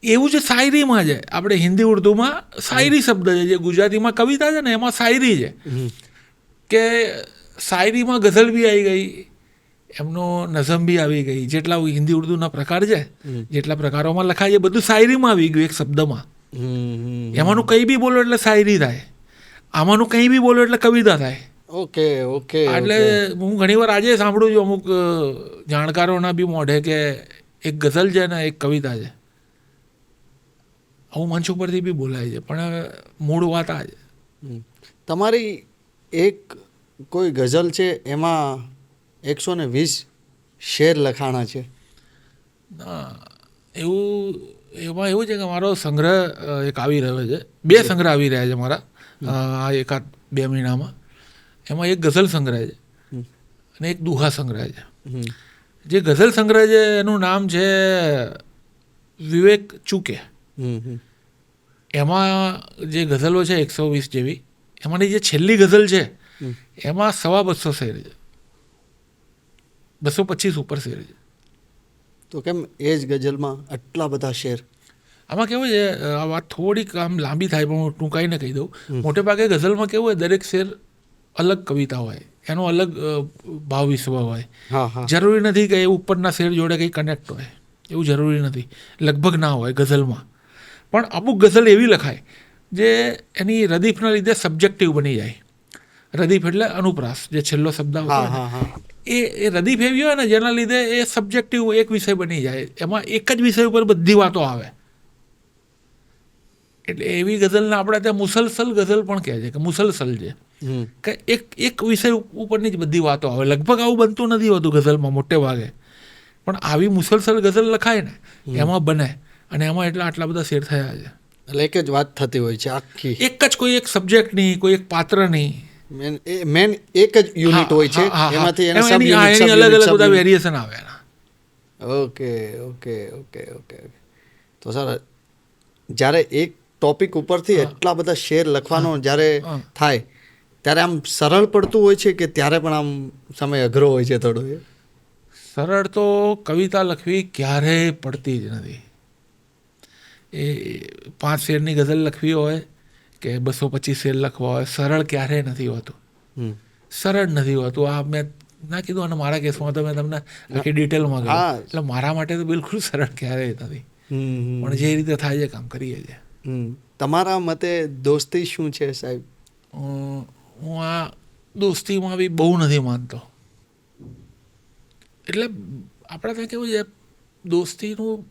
એવું જ શાયરીમાં છે. આપણે હિન્દી ઉર્દુમાં શાયરી શબ્દ છે, જે ગુજરાતીમાં કવિતા છે ને એમાં શાયરી છે. કે શાયરીમાં ગઝલ બી આવી ગઈ, એમનો નઝમ બી આવી ગઈ. જેટલા હિન્દી ઉર્દુના પ્રકાર છે, જેટલા પ્રકારોમાં લખાય છે બધું શાયરીમાં આવી ગયું એક શબ્દમાં. એમાંનું કંઈ બી બોલો એટલે શાયરી થાય, આમાંનું કંઈ બી બોલો એટલે કવિતા થાય. Okay okay. એટલે હું ઘણીવાર આજે સાંભળું છું અમુક જાણકારોના બી મોઢે કે એક ગઝલ છે ને એક કવિતા છે. આવું મંચ ઉપરથી બી બોલાય છે, પણ મૂળ વાત આ છે. તમારી એક કોઈ ગઝલ છે એમાં 120 શેર લખાણા છે. એમાં એવું છે કે મારો સંગ્રહ એક આવી રહ્યો છે, 2 સંગ્રહ આવી રહ્યા છે મારા આ 1-2 મહિનામાં. એમાં એક ગઝલ સંગ્રહ છે અને એક દુહા સંગ્રહ છે. જે ગઝલ સંગ્રહ છે એનું નામ છે વિવેક ચૂકે. એમાં જે ગઝલો છે 120 જેવી, એમાંની જે છેલ્લી ગઝલ છે એમાં 250 શેર છે, 225 ઉપર શેર છે. તો કેમ એ જ ગઝલમાં આટલા બધા શેર? આમાં કેવું છે, આ વાત થોડીક આમ લાંબી થાય પણ હું ટૂંકાઈને કહી દઉં. મોટે ભાગે ગઝલમાં કેવું હોય, દરેક શેર અલગ કવિતા હોય, એનો અલગ ભાવ વિશ્વ હોય. હા હા. જરૂરી નથી કે એ ઉપરના શેર જોડે કંઈ કનેક્ટ હોય, એવું જરૂરી નથી, લગભગ ના હોય ગઝલમાં. પણ અમુક ગઝલ એવી લખાય જે એની રદીફના લીધે સબ્જેક્ટિવ બની જાય. રદીફ એટલે અનુપ્રાસ, જે છેલ્લો શબ્દ આવતો હા હોય હા હા. એ રદીફ એવી હોય ને જેના લીધે એ સબ્જેક્ટિવ એક વિષય બની જાય. એમાં એક જ વિષય ઉપર બધી વાતો આવે. એટલે એવી ગઝલને આપણે ત્યાં મુસલસલ ગઝલ પણ કહે છે, કે મુસલસલ છે. કે એક વિષય ઉપરની જ બધી વાતો આવે. લગભગ આવું બનતું નથી હોતું ગઝલમાં મોટે ભાગે, પણ આવી મુસલસલ ગઝલ લખાય ને એમાં બને, અને એમાં આટલા બધા શેર થયા છે. એટલે એક જ વાત થતી હોય છે આખી, એક જ કોઈ એક સબ્જેક્ટની, કોઈ એક પાત્રની મેન એક જ યુનિટ હોય છે, એમાંથી એના સબ યુનિટ એની અલગ અલગ બધા વેરિએશન આવે એના. Okay okay okay okay. તો સર જ્યારે એક ટોપિક ઉપરથી એટલા બધા શેર લખવાનો જ્યારે થાય ત્યારે આમ સરળ પડતું હોય છે કે ત્યારે પણ આમ સમય અઘરો હોય છે થોડો? સરળ તો કવિતા લખવી ક્યારેય પડતી જ નથી. એ 5 શેરની ગઝલ લખવી હોય કે 225 શેર લખવા હોય, સરળ ક્યારેય નથી હોતું. સરળ નથી હોતું. આ મેં ના કીધું, અને મારા કેસમાં તો મેં તમને આખી ડિટેલમાં કહ્યું. એટલે મારા માટે તો બિલકુલ સરળ ક્યારેય નથી, પણ જે રીતે થાય છે કામ કરીએ છીએ. તમારા મતે દોસ્તી શું છે સાહેબ? હું આ દોસ્તીમાં બી બહુ નથી માનતો. એટલે આપણે ત્યાં કેવું છે, દોસ્તીનું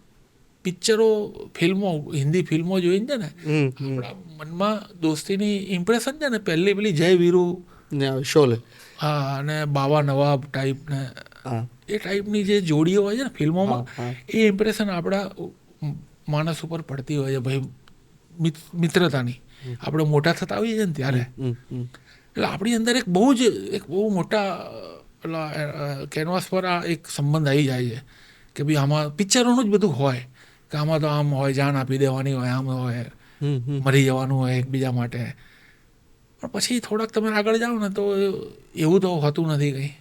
પિક્ચરો, ફિલ્મો, હિન્દી ફિલ્મો જોઈને છે ને આપણા મનમાં દોસ્તીની ઇમ્પ્રેશન છે ને, પહેલી પેલી જય વીરુ, શોલે, હા, અને બાવા નવાબ ટાઈપ ને એ ટાઈપની જે જોડીઓ હોય છે ને ફિલ્મોમાં, એ ઇમ્પ્રેશન આપણા માણસ ઉપર પડતી હોય છે ભાઈ, મિત્રતાની. આપણે મોટા થતા હોઈએ છીએ ને ત્યારે, એટલે આપણી અંદર એક બહુ મોટા પેલા કેનવાસ પર આ એક સંબંધ આવી જાય છે કે ભાઈ આમાં પિક્ચરોનું જ બધું હોય કે આમાં તો આમ હોય, જાન આપી દેવાની હોય, આમ હોય, મરી જવાનું હોય એકબીજા માટે. પણ પછી થોડાક તમે આગળ જાઓ ને તો એવું તો હોતું નથી કંઈ.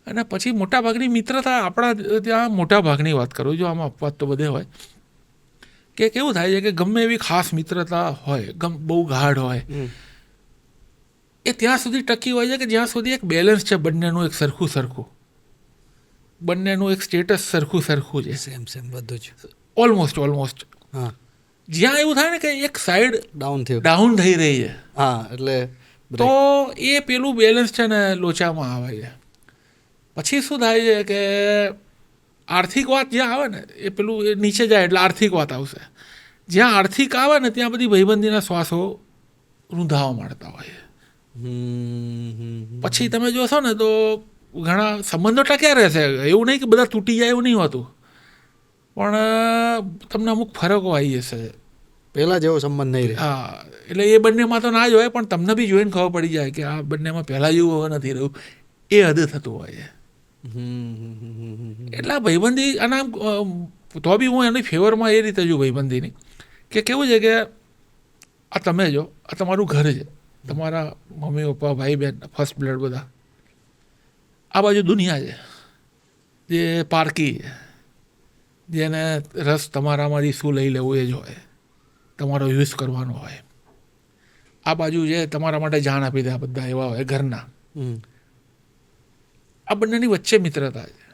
અને પછી મોટાભાગની મિત્રતા, આપણા ત્યાં મોટાભાગની વાત કરું, જો આમાં અપવાદ તો બધે હોય, કે કેવું થાય છે કે ગમે એવી ખાસ મિત્રતા હોય, બહુ ગાઢ હોય, એ ત્યાં સુધી ટકી હોય છે કે જ્યાં સુધી એક બેલેન્સ છે બંનેનું, એક સરખું, બંનેનું એક સ્ટેટસ સરખું છે. સેમ બધું જ ઓલમોસ્ટ. હા. જ્યાં એવું થાય ને કે એક સાઈડ ડાઉન થઈ રહી છે, હા, એટલે તો એ પેલું બેલેન્સ છે ને લોચામાં આવે છે. પછી શું થાય છે કે આર્થિક વાત જ્યાં આવે ને એ પેલું એ નીચે જાય એટલે આર્થિક વાત આવશે. જ્યાં આર્થિક આવે ને ત્યાં બધી ભાઈબંધીના શ્વાસો રૂંધાવા માંડતા હોય. પછી તમે જોશો ને તો ઘણા સંબંધો ટક્યા રહેશે, એવું નહીં કે બધા તૂટી જાય, એવું નહીં હોતું, પણ તમને અમુક ફરકો આવી જશે. પહેલા જેવો સંબંધ નહીં રહે. હા, એટલે એ બંનેમાં તો ના જ હોય, પણ તમને બી જોઈને ખબર પડી જાય કે આ બંનેમાં પહેલાં જેવું હવે નથી રહ્યું, એ હદ થતું હોય છે. એટલે ભાઈબંધી, અને તો બી હું એની ફેવરમાં એ રીતે જોઉં ભાઈબંધીની, કે કેવું છે કે આ તમે જો, આ તમારું ઘર છે, તમારા મમ્મી પપ્પા, ભાઈ બહેન, ફર્સ્ટ બ્લડ બધા, આ બાજુ દુનિયા છે જે પારકી છે, જેને રસ તમારામાંથી શું લઈ લેવું એ જ હોય, તમારો યુઝ કરવાનો હોય. આ બાજુ જે તમારા માટે જાણ આપી દે, આ બધા એવા હોય ઘરના. આ બંનેની વચ્ચે મિત્રતા છે,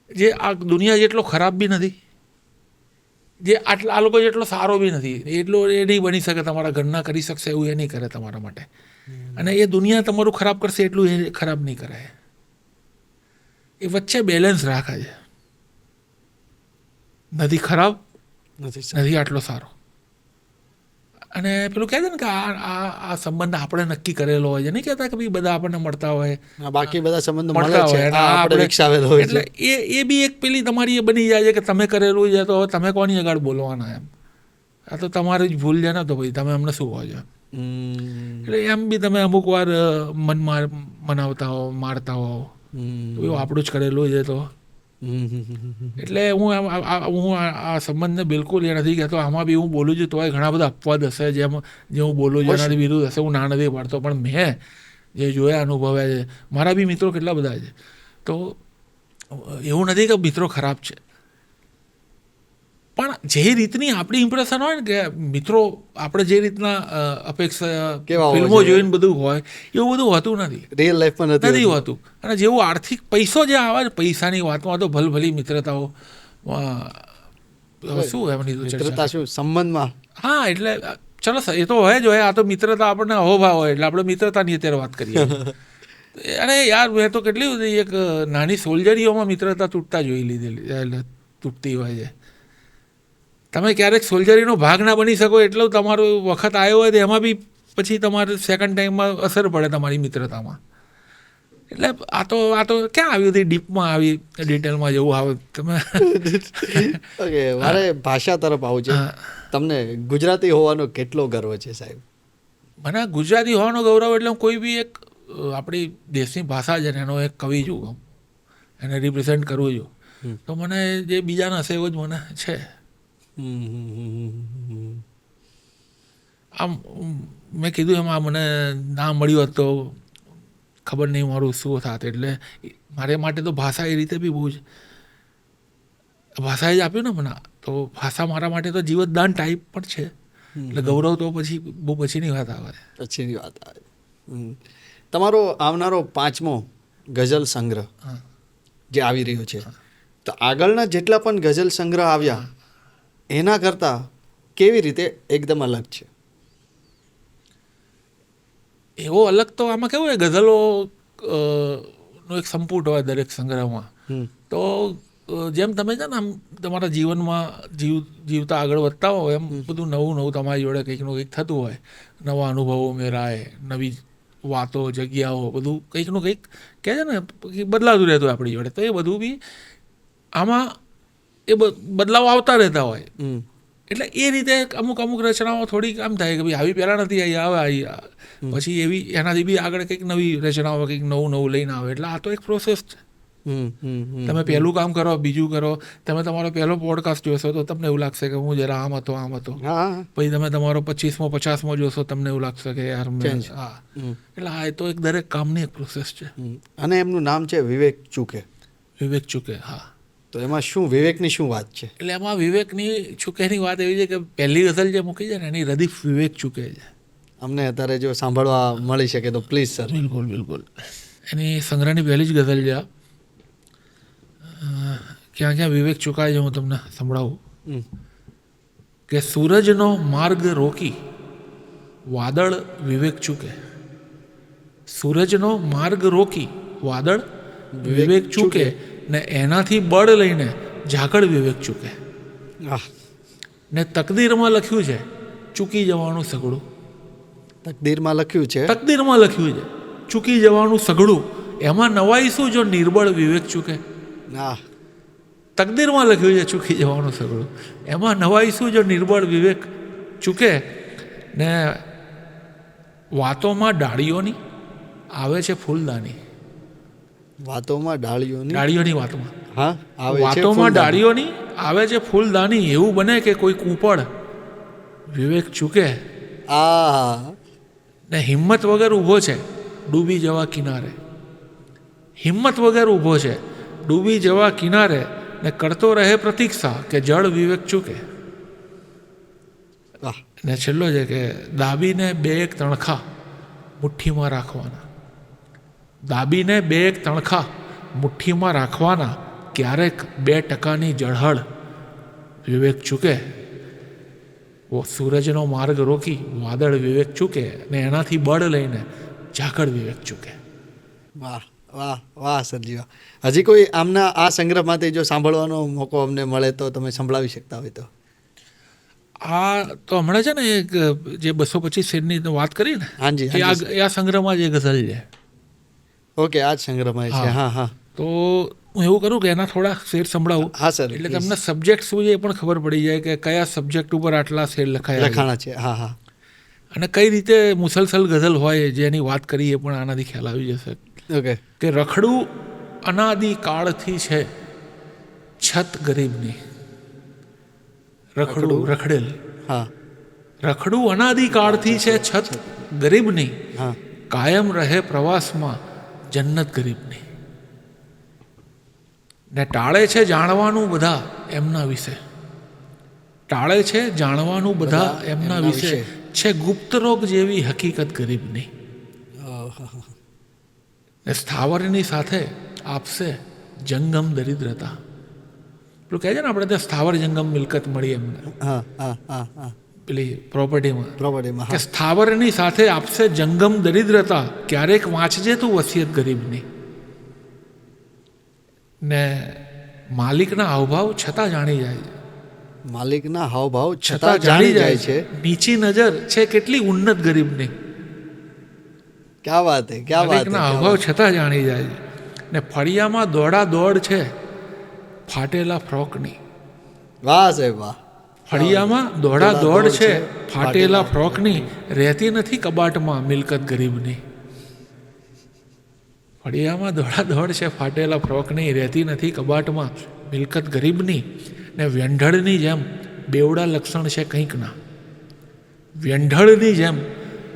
જે આ દુનિયા જેટલો ખરાબ બી નથી, જે આ લોકો જેટલો સારો બી નથી, એટલો એ નહીં બની શકે તમારા ઘરના કરી શકશે એવું એ નહીં કરે તમારા માટે, અને એ દુનિયા તમારું ખરાબ કરશે એટલું એ ખરાબ નહીં કરે. એ વચ્ચે બેલેન્સ રાખે છે, નથી ખરાબ, નથી આટલો સારો. અને પેલું કહે છે ને કે આ સંબંધ આપણે નક્કી કરેલો હોય છે, નહીં કહેતા કે ભાઈ બધા આપણને મળતા હોય, બાકી બધા સંબંધો મળતા હોય, આપણે વિકસાવેલો હોય, એટલે એ બી એક પેલી તમારી એ બની જાય છે કે તમે કરેલું છે તો તમે કોની આગળ બોલવાના એમ, આ તો તમારી જ ભૂલ છે ને, તો ભાઈ તમે અમને શું કહો છો. એટલે એમ બી તમે અમુક વાર મનાવતા હો, મારતા હો, એવું આપણું જ કરેલું છે તો. એટલે હું આ સંબંધને બિલકુલ એ નથી કહેતો. આમાં બી હું બોલું છું તોય ઘણા બધા અપવાદ હશે જે હું બોલું છું એનાથી વિરુદ્ધ હશે, હું ના નથી પાડતો, પણ મેં જે જોયા, અનુભવ્યા છે, મારા બી મિત્રો કેટલા બધા છે, તો એવું નથી કે મિત્રો ખરાબ છે, પણ જે રીતની આપણી ઇમ્પ્રેશન હોય ને કે મિત્રો આપણે જે રીતના અપેક્ષા ફિલ્મો જોઈને બધું હોય એવું બધું હોતું નથી, રિયલ લાઈફમાં નથી હોતું. અને જેવું આર્થિક પૈસો જે આવે ને, પૈસાની વાતમાં તો ભલભલી મિત્રતાઓ શું એમની મિત્રતા શું સંબંધમાં, હા, એટલે ચલો એ તો હોય જ હોય. આ તો મિત્રતા આપણને અહોભાવ હોય એટલે આપણે મિત્રતાની અત્યારે વાત કરીએ. અને યાર મેં તો કેટલી બધી એક નાની સોલ્જરીઓમાં મિત્રતા તૂટતા જોઈ લીધેલી, તૂટતી હોય છે. તમે ક્યારેક સોલ્જરીનો ભાગ ના બની શકો એટલો તમારો વખત આવ્યો હોય તો એમાં બી પછી તમારે સેકન્ડ ટાઈમમાં અસર પડે તમારી મિત્રતામાં. એટલે આ તો ક્યાં આવ્યું હતી ડીપમાં આવી ડિટેલમાં જેવું આવે તમે. ઓકે, મારે ભાષા તરફ આવું છે. તમને ગુજરાતી હોવાનો કેટલો ગર્વ છે સાહેબ? મને ગુજરાતી હોવાનો ગૌરવ એટલે હું કોઈ બી એક આપણી દેશની ભાષા છે ને એનો એક કવિ છું, એને રિપ્રેઝેન્ટ કરવું છું, તો મને જે બીજાના હશે એવો જ મને છે. આમ મેં કીધું એમાં મને ના મળ્યું હોત તો ખબર નહીં મારું શું થાત. એટલે મારે માટે તો ભાષા એ રીતે બી બહુ જ, ભાષાએ જ આપ્યું ને મને, તો ભાષા મારા માટે તો જીવતદાન ટાઈપ પણ છે. એટલે ગૌરવ તો પછી બહુ પછીની વાત આવે. પછીની વાત આવે. તમારો આવનારો 5મો ગઝલ સંગ્રહ જે આવી રહ્યો છે, તો આગળના જેટલા પણ ગઝલ સંગ્રહ આવ્યા એના કરતાં કેવી રીતે એકદમ અલગ છે? એવો અલગ તો આમાં કેવું હોય, ગઝલો નો એક સંપુટ હોય દરેક સંગ્રહમાં. તો જેમ તમે છે ને આમ તમારા જીવનમાં જીવતા આગળ વધતા હોય એમ બધું નવું તમારી જોડે કંઈકનું કંઈક થતું હોય. નવા અનુભવો મેળાય, નવી વાતો, જગ્યાઓ, બધું કંઈકનું કંઈક કહે છે ને બદલાતું રહેતું હોય આપણી જોડે. તો એ બધું બી આમાં એ બદલાવ આવતા રહેતા હોય. એટલે એ રીતે અમુક રચનાઓ થોડીક આમ થાય કે ભાઈ આવી પહેલાં નથી આવી, આવી પછી એવી એનાથી બી આગળ કંઈક નવી રચનાઓ કંઈક નવું લઈને આવે. એટલે આ તો એક પ્રોસેસ છે. તમે પહેલું કામ કરો, બીજું કરો. તમે તમારો પહેલો પોડકાસ્ટ જોશો તો તમને એવું લાગશે કે હું જરા આમ હતો. પછી તમે તમારો 25મો 50મો જોશો, તમને એવું લાગશે કે યાર હા. એટલે આ તો એક દરેક કામની એક પ્રોસેસ છે. અને એમનું નામ છે વિવેક ચૂકે. વિવેક ચૂકે, હા. તો એમાં શું વિવેકની શું વાત છે? એટલે એમાં વિવેકની ચૂકેની વાત એવી છે કે પહેલી ગઝલ જે મૂકી છે ને એની રદીફ વિવેક ચૂકે છે. અમને અત્યારે જો સાંભળવા મળી શકે તો પ્લીઝ સર. બિલકુલ. એની સંગ્રહની પહેલી જ ગઝલ છે. ક્યાં વિવેક ચૂકાય છે હું તમને સંભળાવું કે સૂરજનો માર્ગ રોકી વાદળ વિવેક ચૂકે. સૂરજનો માર્ગ રોકી વાદળ વિવેક ચૂકે, ને એનાથી બળ લઈને ઝાકળ વિવેક ચૂકે. ને તકદીરમાં લખ્યું છે ચૂકી જવાનું સઘળું. તકદીરમાં લખ્યું છે ચૂકી જવાનું સઘળું. એમાં નવાઈ શું જો નિર્બળ વિવેક ચૂકે. તકદીરમાં લખ્યું છે ચૂકી જવાનું સઘળું, એમાં નવાઈ શું જો નિર્બળ વિવેક ચૂકે. ને વાતોમાં ડાળીઓની આવે છે ફૂલદાની. વાતોમાં ડાળીઓની વાતોમાં વાતોમાં ડાળીઓની આવે છે ફૂલદાની. એવું બને કે કોઈ કૂપળ વિવેક ચૂકે. ને હિંમત વગર ઊભો છે ડૂબી જવા કિનારે. ને કરતો રહે પ્રતીક્ષા કે જળ વિવેક ચૂકે. ને છેલ્લો છે કે દાબીને 2 તણખા મુઠ્ઠીમાં રાખવાના. ક્યારેક 2% જળહળ વિવેક ચૂકે. સૂરજનો માર્ગ રોકી વાદળ વિવેક ચૂકે, ને એનાથી બળ લઈને ઝાકળ વિવેક ચૂકે. વાહ સરજી વાહ. હજી કોઈ આમના આ સંગ્રહમાંથી જો સાંભળવાનો મોકો અમને મળે તો તમે સંભળાવી શકતા હોય તો? આ તો હમણાં છે ને એક જે 225 શેરની વાત કરી ને, હાજી, એ આ સંગ્રહમાં જ એ ગઝલ છે. ઓકે, આ જ સંગ્રહમાં છે. હા. તો હું એવું કરું કે એના થોડા શેર સંભળાવું. હા સર. એટલે તમને સબ્જેક્ટ શું છે એ પણ ખબર પડી જાય કે કયા સબ્જેક્ટ ઉપર આટલા શેર લખાણા છે. હા. અને કઈ રીતે મુસલસલ ગઝલ હોય જેની વાત કરી એ પણ આનાથી ખ્યાલ આવી જશે. ઓકે. કે રખડું અનાદિ કાળથી છે છત ગરીબની. રખડું અનાદિ કાળથી છે છત ગરીબની. કાયમ રહે પ્રવાસમાં જન્નત ગરીબની. ને ટાળે છે જાણવાનું બધા એમના વિશે. છે ગુપ્ત રોગ જેવી હકીકત ગરીબની. ને સ્થાવરની સાથે આપશે જંગમ દરિદ્રતા. પેલું કહે છે ને આપણે ત્યાં સ્થાવર જંગમ મિલકત મળી એમને પેલી પ્રોપર્ટીમાં કે સ્થાવરની સાથે આપશે જંગમ દરિદ્રતા. ક્યારેક વાંચજે તું વસિયત ગરીબની. ને માલિકના હાવભાવ છતાં જાણી જાય છે. નીચી નજર છે કેટલી ઉન્નત ગરીબની. ક્યાં વાત હે, ક્યાં વાત હે, માલિકના અભાવ છતાં જાણી જાય છે. ને ફળિયામાં દોડા દોડ છે ફાટેલા ફ્રોકની. વાહ સાહેબ વાહ. ફળિયામાં દોડા દોડ છે ફાટેલા ફ્રોકની, રહેતી નથી કબાટમાં મિલકત ગરીબની. ફળિયામાં દોડા દોડ છે ફાટેલા ફ્રોકની, રહેતી નથી કબાટમાં મિલકત ગરીબની. ને વ્યંઢળની જેમ બેવડા લક્ષણ છે કંઈકના. વ્યંઢળની જેમ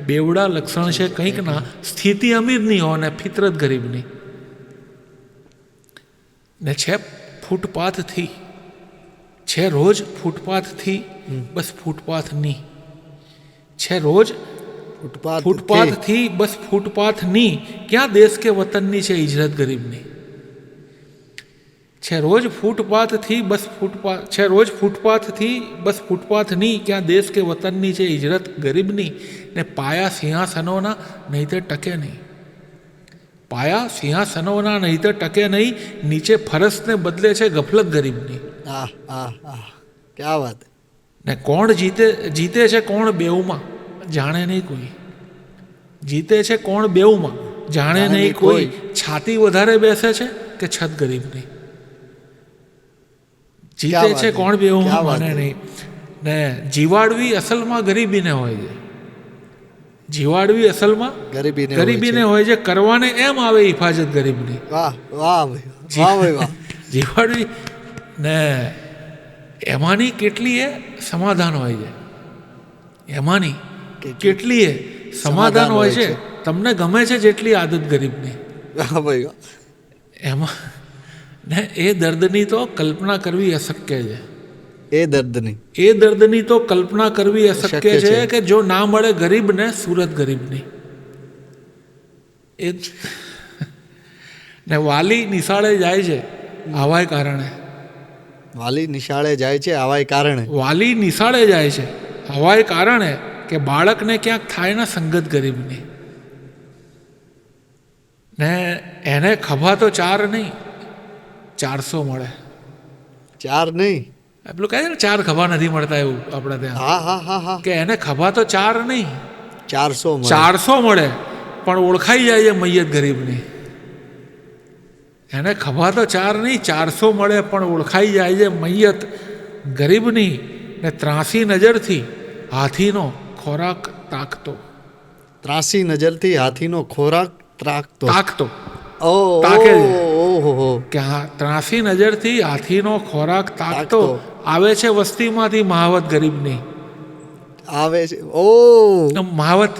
બેવડા લક્ષણ છે કંઈકના, સ્થિતિ અમીરની હો ને ફિતરત ગરીબની. ને છે ફૂટપાથથી, છે રોજ ફૂટપાથથી બસ ફૂટપાથની. છે રોજ ફૂટપાથથી બસ ફૂટપાથની, ક્યાં દેશ કે વતનની છે હિજરત ગરીબની. છે રોજ ફૂટપાથથી બસ ફૂટપાથ, છે રોજ ફૂટપાથથી બસ ફૂટપાથની, ક્યાં દેશ કે વતનની છે હિજરત ગરીબની. ને પાયા સિંહાસનોના નહીં તે ટકે નહીં. પાયા સિંહાસનોના નહીં તે ટકે નહીં, નીચે ફરસને બદલે છે ગફલત ગરીબની. આહ આહ આહ, ક્યાં વાત. ને કોણ જીતે છે કોણ બેઉમાં જાણે નહીં કોઈ. જીતે છે કોણ બેઉમાં જાણે નહીં કોઈ, છાતી વધારે બેસે છે કે છત ગરીબની. જીતે છે કોણ બેઉમાં માને નહીં. ને જીવાડવી અસલમાં ગરીબીને હોય છે. જીવાડવી અસલમાં ગરીબીને હોય છે, કરવાને એમ આવે હિફાજત ગરીબની. વાહ વાહ ભાઈ, વાહ ભાઈ વાહ. જીવાડવી ને એમાંની કેટલીય સમાધાન હોય છે. એમાંની કેટલીય સમાધાન હોય છે. તમને ગમે છે જેટલી આદત ગરીબની. વાહ ભાઈ વાહ. એમાં ને એ દર્દની તો કલ્પના કરવી અશક્ય છે. એ દર્દની તો કલ્પના કરવી અશક્ય છે કે જો ના મળે ગરીબને સુરત ગરીબની. એ ને વાલી નિશાળે જાય છે આવાય કારણે. વાલી નિશાળે જાય છે આવાય કારણે. વાલી નિશાળે જાય છે આવાય કારણે કે બાળકને ક્યાંક થાય ને સંગત ગરીબની. ને એને ખભા તો 4 નહીં 400 મળે. 4 નહીં, પેલું કહે છે ને 4 ખભા નથી મળતા એવું આપણે ત્યાં. હા હા હા હા. કે એને ખભા તો 4 નહીં 400 મળે પણ ઓળખાઈ જાય છે મૈયત ગરીબની. એને ખભા તો 4 નહીં 400 મળે પણ ઓળખાઈ જાય છે મૈયત ગરીબની. ને ત્રાસી નજરથી હાથીનો ખોરાક તાકતો. ત્રાસી નજરથી હાથીનો ખોરાક તાકતો. તાકે કે ત્રાસી નજરથી હાથીનો ખોરાક તાકતો. આવે છે વસ્તીમાંથી મહાવત ગરીબની. આવે છે મહાવત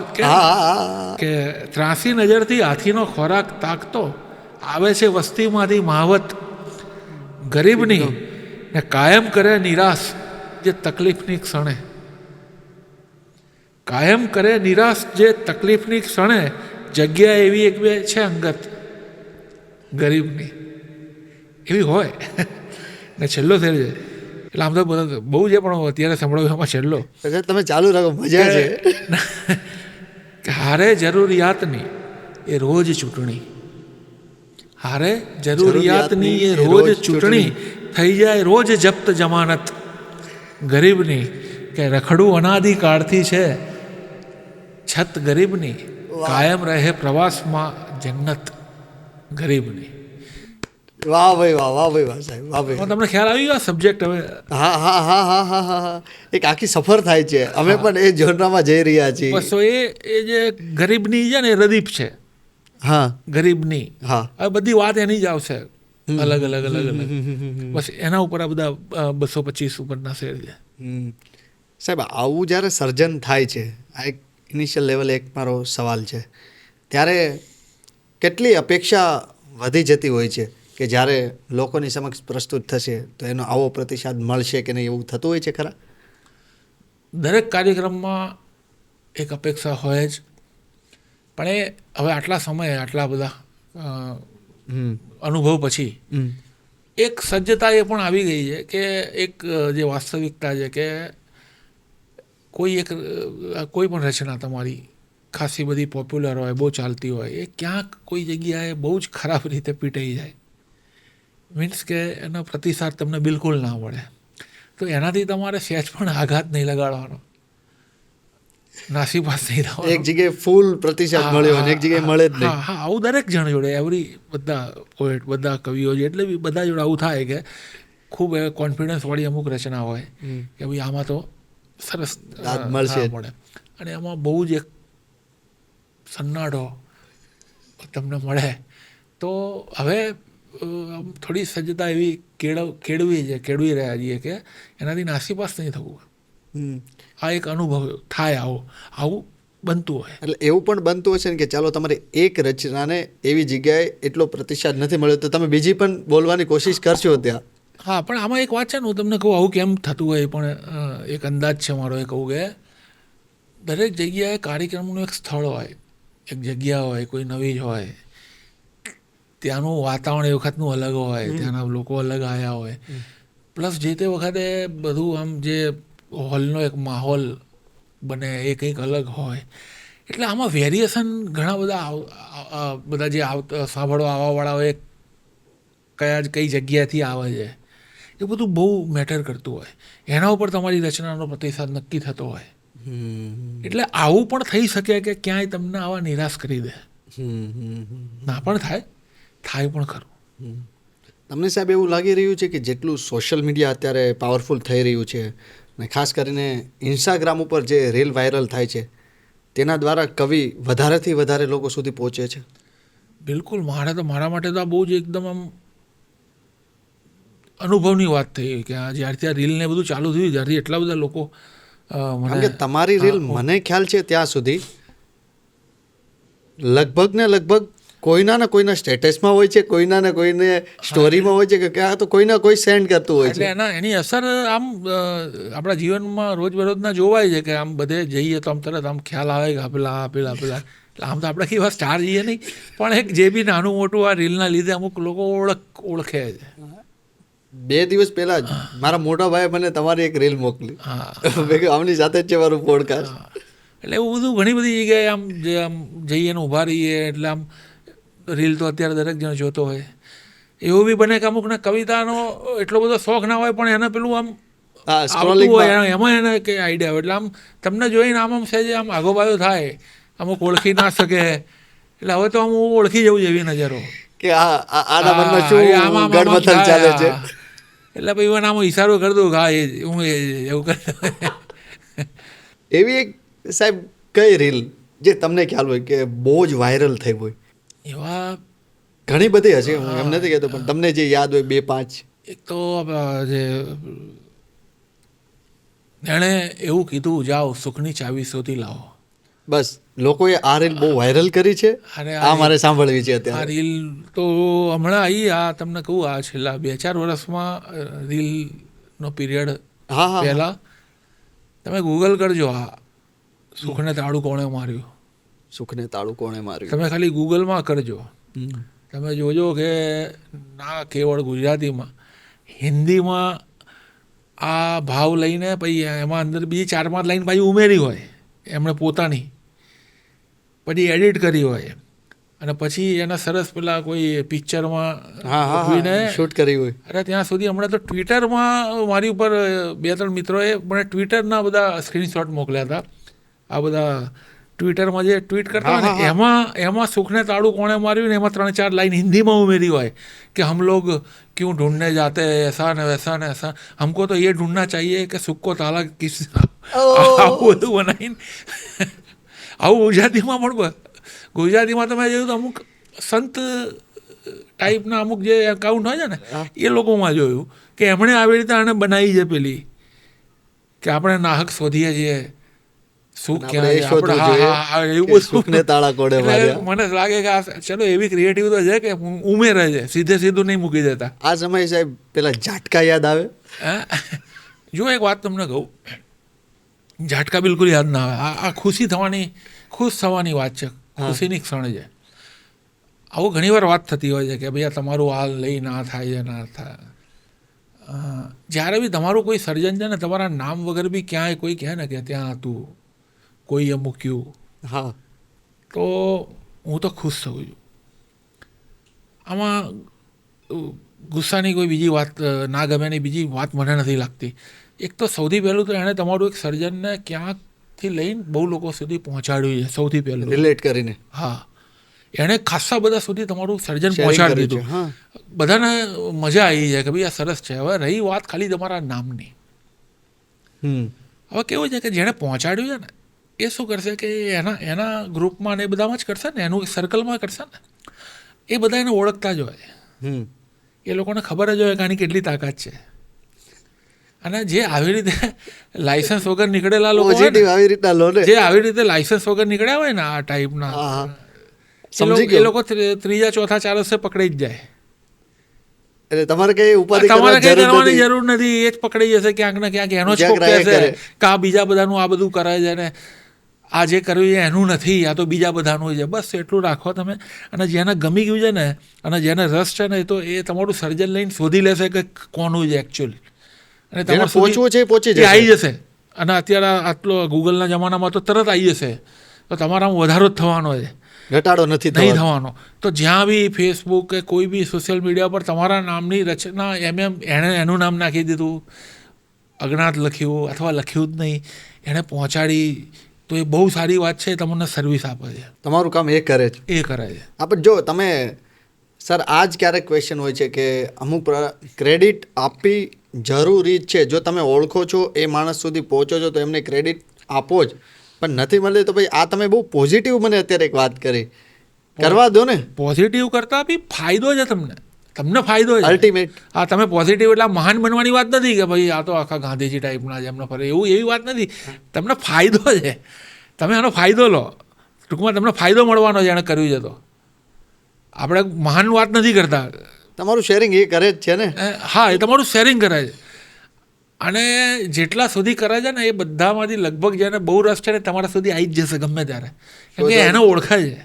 કે ત્રાસી નજરથી હાથીનો ખોરાક તાકતો. આવે છે વસ્તીમાંથી મહાવત ગરીબની. ને કાયમ કરે નિરાશ જે તકલીફની ક્ષણે. કાયમ કરે નિરાશ જે તકલીફની ક્ષણે, જગ્યા એવી એક બે છે અંગત ગરીબની. એવી હોય ને છેલ્લો થઈ જાય. એટલે આમ તો બહુ છે પણ અત્યારે સંભળાવ્યું એમાં છેલ્લો. તમે ચાલુ રાખો, મજા છે. કે હારે જરૂરિયાતની એ રોજ ચૂંટણી. હારે જરૂરિયાતની એ રોજ ચૂંટણી, થઈ જાય રોજ જપ્ત જમાનત ગરીબની. કે રખડું અનાદિકાળથી છે છત ગરીબની, કાયમ રહે પ્રવાસમાં જન્નત ગરીબની. વાહ ભાઈ વાહ, વાહ ભાઈ વાહ સાહેબ, વાહ ભાઈ. તમને ખ્યાલ આવી ગયો સબ્જેક્ટ હવે? હા હા હા હા હા હા હા. એક આખી સફર થાય છે, અમે પણ એ જોનરામાં જઈ રહ્યા છીએ. બસ તો એ જે ગરીબની છે ને એ રદીપ છે. હા, ગરીબની. હા, હવે બધી વાત એની જ આવશે અલગ અલગ અલગ અલગ. બસ એના ઉપર આ બધા 225 ઉપરના શેર છે. સાહેબ આવું જ્યારે સર્જન થાય છે, આ એક ઇનિશિયલ લેવલે એક મારો સવાલ છે, ત્યારે કેટલી અપેક્ષા વધી જતી હોય છે કે જ્યારે લોકોની સમક્ષ પ્રસ્તુત થશે તો એનો આવો પ્રતિસાદ મળશે કે નહીં, એવું થતું હોય છે ખરા? દરેક કાર્યક્રમમાં એક અપેક્ષા હોય જ, પણ એ હવે આટલા સમયે આટલા બધા અનુભવ પછી એક સજ્જતા એ પણ આવી ગઈ છે કે એક જે વાસ્તવિકતા છે કે કોઈ પણ રચના તમારી ખાસી બધી પોપ્યુલર હોય, બહુ ચાલતી હોય, એ ક્યાંક કોઈ જગ્યાએ બહુ જ ખરાબ રીતે પીટાઈ જાય. મીન્સ કે એનો પ્રતિસાદ તમને બિલકુલ ના મળે, તો એનાથી તમારે સહેજ પણ આઘાત નહીં લગાડવાનો. નાસીપાસ નહીં થવાનું. એક જગ્યાએ ફૂલ પ્રતિસાદ મળ્યો અને એક જગ્યાએ મળે જ નહીં. હા હા, આવું દરેક જણ જોડે, બધા પોએટ, બધા કવિઓ છે, એટલે બી બધા જોડે આવું થાય કે ખૂબ કોન્ફિડન્સવાળી અમુક રચના હોય કે ભાઈ આમાં તો સરસ દાદ મળશે. મળે, અને એમાં બહુ જ એક સન્નાટો તમને મળે તો હવે થોડી સજ્જતા એવી કેળવી રહ્યા છીએ કે એનાથી નાસીપાસ નહીં થવું. આ એક અનુભવ થાય, આવું બનતું હોય. એટલે એવું પણ બનતું હશે ને કે ચાલો તમારે એક રચનાને એવી જગ્યાએ એટલો પ્રતિસાદ નથી મળ્યો તો તમે બીજી પણ બોલવાની કોશિશ કરશો ત્યાં. હા, પણ આમાં એક વાત છે ને, હું તમને કહું આવું કેમ થતું હોય, પણ એક અંદાજ છે મારો એ કહું કે દરેક જગ્યાએ કાર્યક્રમનું એક સ્થળ હોય, એક જગ્યા હોય, કોઈ નવી જ હોય, ત્યાંનું વાતાવરણ એ વખતનું અલગ હોય, ત્યાંના લોકો અલગ આવ્યા હોય, પ્લસ જે તે વખતે બધું આમ જે હોલનો એક માહોલ બને એ કંઈક અલગ હોય, એટલે આમાં વેરિએશન ઘણા બધા જે સાંભળવા આવવાવાળા હોય કઈ જગ્યાથી આવે છે એ બધું બહુ મેટર કરતું હોય. એના ઉપર તમારી રચનાનો પ્રતિસાદ નક્કી થતો હોય. એટલે આવું પણ થઈ શકે કે ક્યાંય તમને આવા નિરાશ કરી દે. ના પણ થાય પણ ખરું. તમને સાહેબ એવું લાગી રહ્યું છે કે જેટલું સોશિયલ મીડિયા અત્યારે પાવરફુલ થઈ રહ્યું છે અને ખાસ કરીને ઇન્સ્ટાગ્રામ ઉપર જે રીલ વાયરલ થાય છે તેના દ્વારા કવિ વધારેથી વધારે લોકો સુધી પહોંચે છે? બિલકુલ. મારા માટે તો આ બહુ જ એકદમ આમ અનુભવની વાત થઈ કે જ્યારથી આ રીલ ને બધું ચાલુ થયું ત્યારથી એટલા બધા લોકો કારણ કે તમારી રીલ મને ખ્યાલ છે ત્યાં સુધી લગભગ કોઈના ને કોઈના સ્ટેટસમાં હોય છે, કોઈના ને કોઈને સ્ટોરીમાં હોય છે કે આ તો કોઈના કોઈ સેન્ડ કરતું હોય છે. એટલે એની અસર આમ આપણા જીવનમાં રોજબરોજના જોવાય છે કે આમ બધે જઈએ તો આમ તરત આમ ખ્યાલ આવે કે પેલા એટલે આમ તો આપણે કેવા સ્ટાર જઈએ નહીં, પણ એક જે બી નાનું મોટું આ રીલના લીધે અમુક લોકો ઓળખે છે. 2 દિવસ પહેલા જ મારા મોટા ભાઈએ મને તમારી એક રીલ મોકલી. આમની સાથે જ છે મારું પોડકાસ્ટ. એટલે એવું બધું ઘણી બધી જગ્યાએ આમ જઈએ ને ઊભા રહીએ એટલે આમ રીલ તો અત્યારે દરેક જણ જોતો હોય. એવું બી બને કે અમુકને કવિતાનો એટલો બધો શોખ ના હોય પણ એને પેલું આમ આવતું હોય એમાં એને કંઈ આઈડિયા હોય એટલે આમ તમને જોઈને આમ સહેજ આમ આગોબાયો થાય, અમુક ઓળખી ના શકે. એટલે હવે તો આમ હું ઓળખી જવું એવી નજરો કે આના મનમાં શું ગડમથલ ચાલે છે. એટલે ભાઈ મને આમ ઈશારો કરી દઉં હા હું એવું કરી. એવી એક સાહેબ કઈ રીલ જે તમને ખ્યાલ હોય કે બહુ જ વાયરલ થઈ હોય? એવા ઘણી બધી હશે, હું એમ નથી કહેતો, પણ તમને જે યાદ હોય 2-5. એક તો જે એણે એવું કીધું જાઓ સુખની ચાવી શોધી લાવો. બસ લોકોએ આ રીલ બહુ વાયરલ કરી છે. આ મારે સાંભળવી છે અત્યારે. આ રીલ તો હમણાં આવી, આ તમને કહું આ છેલ્લા 2-4 વર્ષમાં રીલનો પીરિયડ પહેલાં તમે ગૂગલ કરજો આ સુખને તાળું કોણે માર્યું. સુખને તાળું કોણે માર્યું તમે ખાલી ગૂગલમાં કરજો, તમે જોજો કે ના કેવળ ગુજરાતીમાં, હિન્દીમાં આ ભાવ લઈને પછી એમાં અંદર બીજી 4-5 લાઈન પાછી ઉમેરી હોય એમણે પોતાની, પછી એડિટ કરી હોય અને પછી એના સરસ પેલા કોઈ પિક્ચરમાં શૂટ કરી હોય. અરે ત્યાં સુધી હમણાં તો ટ્વિટરમાં મારી ઉપર 2-3 મિત્રોએ મને ટ્વિટરના બધા સ્ક્રીનશોટ મોકલ્યા હતા. આ બધા ટ્વિટરમાં જે ટ્વીટ કરતા હોય ને એમાં સુખને તાળું કોણે માર્યું ને એમાં 3-4 લાઈન હિન્દીમાં ઉમેરી હોય કે હમ લોગ ક્यों ढूंढने जाते हैं ऐसा न वैसा न ऐसा, हमको तो ये ढूंढना चाहिए कि सुख को ताला किस. આવું બધું બનાવીને આવું ગુજરાતીમાં તમે જોયું તો અમુક સંત ટાઈપના અમુક જે એકાઉન્ટ હોય છે ને એ લોકોમાં જોયું કે એમણે આવી રીતે આને બનાવી છે પેલી કે આપણે નાહક શોધીએ છીએ સુખ સુખને તાળા કોણે માર્યા. મને લાગે કે આ ચલો એવી ક્રિએટિવ તો છે કે ઉમેરે છે, સીધું નહીં મૂકી દેતા. આ સમયે સાહેબ પેલા ઝાટકા યાદ આવે? જો એક વાત તમને કહું, ઝાટકા બિલકુલ યાદ ના આવે. આ ખુશ થવાની વાત છે, ખુશીની ક્ષણ છે. આવું ઘણીવાર વાત થતી હોય છે કે ભાઈ આ તમારું હાલ લઈ ના થાય ના થાય. જ્યારે બી તમારું કોઈ સર્જન છે ને તમારા નામ વગર બી ક્યાંય કોઈ કહે ને કે ત્યાં હતું કોઈએ મૂક્યું, હા, તો હું તો ખુશ થઉં છું. આમાં ગુસ્સાની કોઈ બીજી વાત ના ગમેની બીજી વાત મને નથી લાગતી. એક તો સૌથી પહેલું તો એણે તમારું એક સર્જનને ક્યાંક થી લઈને બહુ લોકો સુધી પહોંચાડ્યું છે સૌથી પહેલું. રિલેટ કરીને હા, એણે ખાસ્સા બધા સુધી તમારું સર્જન Sharing પહોંચાડી કર્યું છે. દીધું. હા. બધાને મજા આવી જાય કે ભાઈ આ સરસ છે. હવે રહી વાત ખાલી તમારા નામની. હમ હવે કેવું છે કે જેણે પહોંચાડ્યું છે ને એ શું કરશે કે એના ગ્રુપમાં ને એ બધામાં જ કરશે ને, એનું સર્કલમાં કરશે ને, એ બધા એને ઓળખતા જ હોય. હમ એ લોકોને ખબર જ હોય કે આની કેટલી તાકાત છે. અને જે આવી રીતે લાયસન્સ વગર નીકળેલા લોકો હોય ને, પોઝિટિવ આવી રીતના લો ને. જે આવી રીતે લાયસન્સ વગર નીકળ્યા હોય ને આ ટાઈપના, હા, હા. એ સમજી એ ગયો. લોકો ત્રીજા ચોથા ચાર વર્ષે પકડાઈ જ જાય. એટલે તમારે કઈ ઉપાધિ તમારે કઈ કરવાની કરવાની જરૂર જરૂર નથી. એ જ પકડાઈ જશે ક્યાંક ને ક્યાંક. એનો જ જ્યાં કોક ગ્રાહ્ય કહેશે કરે. કે આ બીજા બધાનું આ બધું કરે છે ને આ જે કર્યું છે એનું નથી, આ તો બીજા બધાનું છે. બસ એટલું રાખો તમે. અને જેને ગમી ગયું છે ને અને જેને રસ છે ને, એ તો એ તમારું સર્જન લઈને શોધી લેશે કે કોનું છે એકચ્યુઅલી. અને જેને તમારે સુધી પહોંચવું છે એ પહોંચી એ જશે. આવી જશે. અને અત્યારે આટલો ગૂગલના જમાનામાં તો તરત આવી જશે. તો તમારામાં વધારો જ થવાનો છે, ઘટાડો નથી નહીં થવાનો. થવાનો. તો જ્યાં બી ફેસબુક કે કોઈ બી સોશિયલ મીડિયા પર તમારા નામની રચના એણે એનું નામ નાખી દીધું, અજ્ઞાત લખ્યું અથવા લખ્યું જ નહીં, એણે પહોંચાડી, તો એ બહુ સારી વાત છે. તમને સર્વિસ આપે છે, તમારું કામ એ કરે છે. એ કરે છે. આપણે જો તમે સર આ જ ક્યારેક ક્વેશ્ચન હોય છે કે અમુક ક્રેડિટ આપવી જરૂરી જ છે. જો તમે ઓળખો છો, એ માણસ સુધી પહોંચો છો, તો એમને ક્રેડિટ આપો જ. પણ નથી મળે તો ભાઈ આ તમે બહુ પોઝિટિવ મને અત્યારે એક વાત કરી, કરવા દો ને. પોઝિટિવ કરતાં બી ફાયદો છે તમને ફાયદો છે અલ્ટિમેટ. હા, તમે પોઝિટિવ એટલે મહાન બનવાની વાત નથી કે ભાઈ આ તો આખા ગાંધીજી ટાઈપના છે એમને ફરે, એવી વાત નથી. તમને ફાયદો છે, તમે આનો ફાયદો લો. ટૂંકમાં તમને ફાયદો મળવાનો છે એણે કર્યું છે તો. આપણે મહાન વાત નથી કરતા. તમારું શેરિંગ એ કરે જ છે ને. હા, એ તમારું શેરિંગ કરે છે. અને જેટલા સુધી કરે છે ને એ બધામાંથી લગભગ જેને બહુ રસ છે ને તમારા સુધી આવી જ જશે ગમે ત્યારે, કેમ કે એને ઓળખાય છે.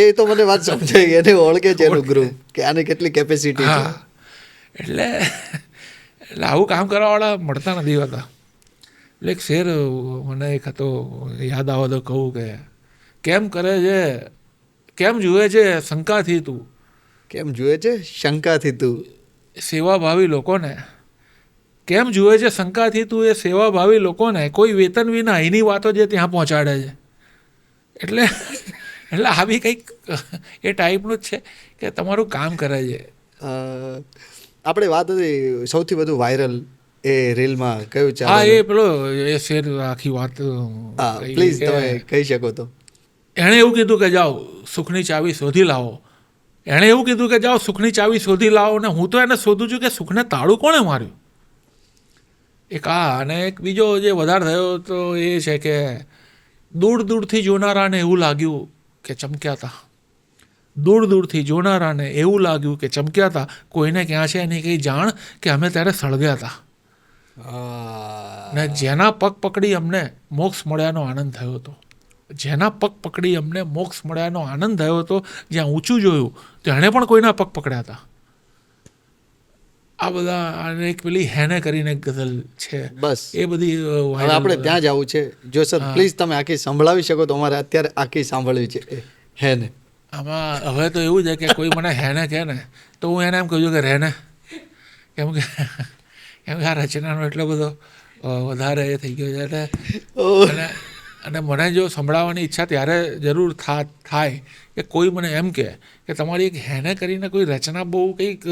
એ તો મને વાત સમજાય, એને ઓળખે છે એનું ગ્રુપ કે આની કેટલી કેપેસિટી છે. હા, એટલે આવું કામ કરવાવાળા મળતા નથી હોતા. એટલે એક શેર મને એક હતો યાદ આવે તો કહું કે કેમ કરે છે, કેમ જુએ છે શંકાથી તું, કેમ જુએ છે શંકાથી તું, સેવાભાવી લોકોને કેમ જુએ છે શંકાથી તું, એ સેવાભાવી લોકોને કોઈ વેતન વિના એની વાતો જે ત્યાં પહોંચાડે છે. એટલે આવી કંઈક એ ટાઈપનું જ છે કે તમારું કામ કરે છે. આપણે વાત હતી સૌથી વધુ વાયરલ એ રીલમાં કયું છે? હા, એ પેલો એ શેર આખી વાત હા, પ્લીઝ તમે કહી શકો તો. એણે એવું કીધું કે જાઓ સુખની ચાવી શોધી લાવો. એણે એવું કીધું કે જાઓ સુખની ચાવી શોધી લાવો, ને હું તો એને શોધું છું કે સુખને તાળું કોણે માર્યું. એક આ, અને એક બીજો જે વધારે થયો તો એ છે કે દૂર દૂરથી જોનારાને એવું લાગ્યું કે ચમક્યા હતા. દૂર દૂરથી જોનારાને એવું લાગ્યું કે ચમક્યા હતા. કોઈને ક્યાં છે એની કંઈ જાણ કે અમે ત્યારે સળગ્યા હતા. ને જેના પગ પકડી અમને મોક્ષ મળ્યાનો આનંદ થયો હતો. જેના પગ પકડી અમને મોક્ષ મળ્યાનો આનંદ થયો હતો, જ્યાં ઊંચું જોયું તો એણે પણ કોઈના પગ પકડ્યા હતા. આ બધા, અને એક પેલી હેને કરીને એક ગઝલ છે, બસ એ બધી હવે આપણે ત્યાં જ આવું છે. જો સર પ્લીઝ તમે આખી સંભળાવી શકો તો અમારે અત્યારે આખી સાંભળવી છે. હે ને આમાં હવે તો એવું છે કે કોઈ મને હેને કહે ને તો હું એને એમ કહું છું કે રહેને, કેમ કે આ રચનાનો એટલો બધો વધારે એ થઈ ગયો છે. એટલે અને મને જો સંભળાવવાની ઈચ્છા ત્યારે જરૂર થાય કે કોઈ મને એમ કહે કે તમારી એક હેને કરીને કોઈ રચના બહુ કંઈક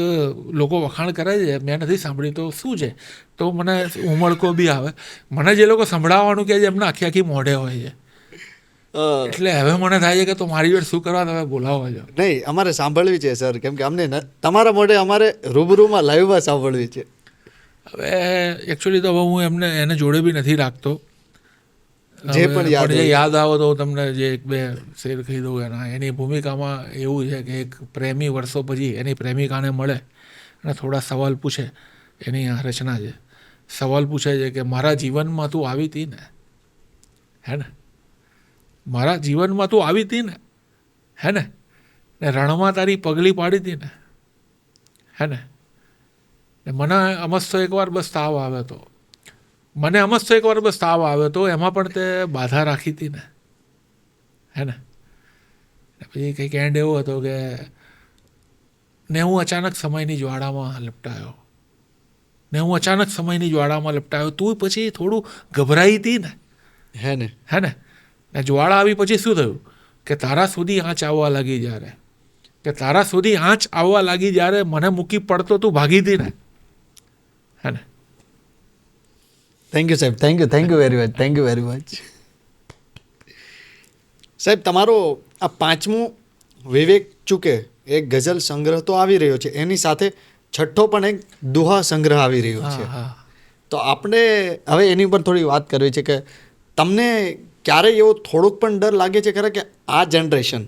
લોકો વખાણ કરે છે, મેં નથી સાંભળી, તો શું છે? તો મને ઉમળકો બી આવે. મને જે લોકો સંભળાવવાનું કહે છે એમને આખી આખી મોઢે હોય છે. એટલે હવે મને થાય છે કે તો મારી જોડે શું કરવા તમે બોલાવો છો. નહીં, અમારે સાંભળવી છે સર, કેમ કે અમને તમારા મોઢે અમારે રૂબરૂમાં લાઈવમાં સાંભળવી છે. હવે એકચ્યુઅલી તો હવે હું એને જોડે બી નથી રાખતો. જે પણ યાદ આવો તો તમને જે એક બે શેર કહી દઉં. એની ભૂમિકામાં એવું છે કે એક પ્રેમી વર્ષો પછી એની પ્રેમિકાને મળે અને થોડા સવાલ પૂછે. એની આ રચના છે. સવાલ પૂછે છે કે મારા જીવનમાં તું આવી હતી ને, હે ને, મારા જીવનમાં તું આવી હતી ને, હે ને, રણમાં તારી પગલી પાડી હતી ને, હે ને, મને અમસ્તો એકવાર બસ તાવ આવ્યો હતો, મને અમસ્તો એકવાર બસ તાવ આવ્યો હતો, એમાં પણ તે બાધા રાખી હતી ને, હે ને. પછી કંઈક એન્ડ એવો હતો કે ને હું અચાનક સમયની જ્વાળામાં લપટાયો, ને હું અચાનક સમયની જ્વાળામાં લપટાયો, તું પછી થોડું ગભરાઈ હતી ને, હે ને હે ને જ્વાળા આવી પછી શું થયું કે તારા સુધી આંચ આવવા લાગી જ્યારે કે તારા સુધી આંચ આવવા લાગી જ્યારે મને મૂકી પડતો તું ભાગી હતી ને હે ને થેન્ક યુ સાહેબ, થેન્ક યુ વેરી મચ. સાહેબ તમારો આ 5મું વિવેક ચૂકે એક ગઝલ સંગ્રહ તો આવી રહ્યો છે, એની સાથે 6ઠ્ઠો પણ એક દુહા સંગ્રહ આવી રહ્યો છે. હા હા તો આપણે હવે એની પર થોડી વાત કરવી છે કે તમને ક્યારેય એવો થોડોક પણ ડર લાગે છે ખરા કે આ જનરેશન,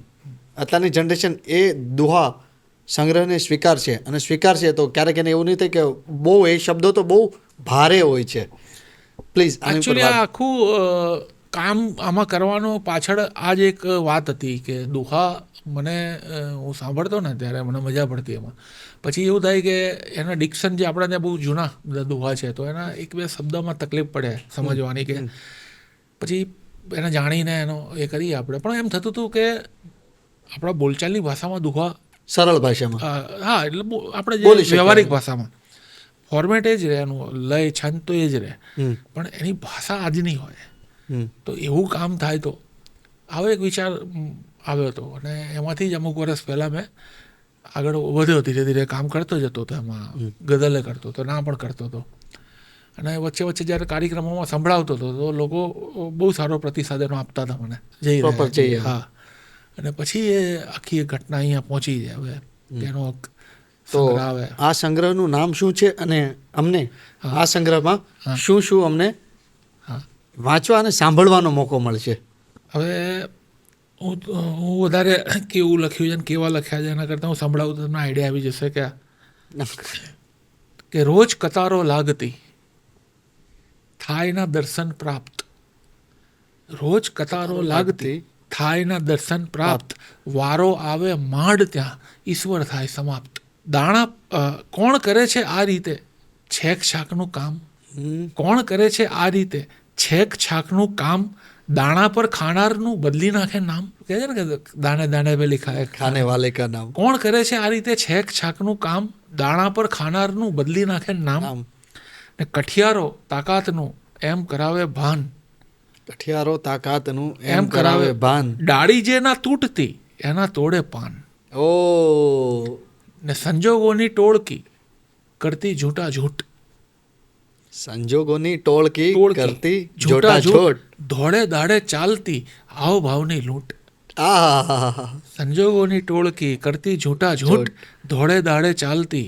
અત્યારની જનરેશન એ દુહા સંગ્રહને સ્વીકારશે અને સ્વીકારશે તો ક્યારેક એને એવું નહીં થાય કે બહુ એ શબ્દો તો બહુ ભારે હોય છે? પ્લીઝ એકચ્યુઅલી આ આખું કામ આમાં કરવાનો પાછળ આ જ એક વાત હતી કે દુહા મને હું સાંભળતો ને ત્યારે મને મજા પડતી એમાં. પછી એવું થાય કે એના ડિક્શન જે આપણા ત્યાં બહુ જૂના બધા દુહા છે તો એના એક બે શબ્દમાં તકલીફ પડે સમજવાની કે પછી એને જાણીને એનો એ કરીએ આપણે. પણ એમ થતું હતું કે આપણા બોલચાલની ભાષામાં દુહા સરળ ભાષામાં હા એટલે આપણે બોલી જે શકીએ. વ્યવહારિક ભાષામાં ફોર્મેટ એ જ રહે એનું, લય છંદ તો એ જ રહે, પણ એની ભાષા આજની હોય. તો એવું કામ થાય તો આવો એક વિચાર આવ્યો હતો અને એમાંથી જ અમુક વર્ષ પહેલાં મેં આગળ વધ્યો, ધીરે ધીરે કામ કરતો જતો હતો. એમાં ગઝલે કરતો હતો, ના પણ કરતો હતો અને વચ્ચે વચ્ચે જ્યારે કાર્યક્રમોમાં સંભળાવતો હતો તો લોકો બહુ સારો પ્રતિસાદ એનો આપતા હતા મને. Proper જઈ હા. અને પછી એ આખી એક ઘટના અહીંયા પહોંચી જાય હવે એનો તો સંગ્રહ આવે. આ સંગ્રહનું નામ શું છે અને અમને આ સંગ્રહમાં શું શું અમને હા વાંચવા અને સાંભળવાનો મોકો મળશે? હવે હું વધારે કેવું લખ્યું છે ને કેવા લખ્યા છે એના કરતાં હું સંભળાવું તો તમને આઈડિયા આવી જશે કે રોજ કતારો લાગતી થાયના દર્શન પ્રાપ્ત, રોજ કતારો લાગતી થાયના દર્શન પ્રાપ્ત, વારો આવે માંડ ત્યાં ઈશ્વર થાય સમાપ્ત. દાણા કોણ કરે છે આ રીતે છેક છાકનું કામ, કોણ કરે છે આ રીતે છેક છાકનું કામ, દાણા પર ખાનારનું બદલી નાખે નામ. કહે છે ને કે દાણે દાણે પે લિખા હૈ ખાને વાલે કા નામ. કોણ કરે છે આ રીતે છેક છાકનું કામ, દાણા પર ખાનારનું બદલી નાખે નામ. ને કઠિયારો તાકાતનું એમ કરાવે ભાન, કઠિયારો તાકાતનું એમ કરાવે ભાન. ડાળી જે ના તૂટતી એના તોડે પાન. ઓ ને સંજોગોની ટોળકી કરતી ઝૂંટા ઝૂંટ, સંજોગોની ટોળકી કરતી ઝૂંટા જોટા જોટ. ધોળે દાડે ચાલતી હાવ ભાવની લૂંટ. આ સંજોગોની ટોળકી કરતી ઝૂંટા ઝૂંટ, ધોળે દાડે ચાલતી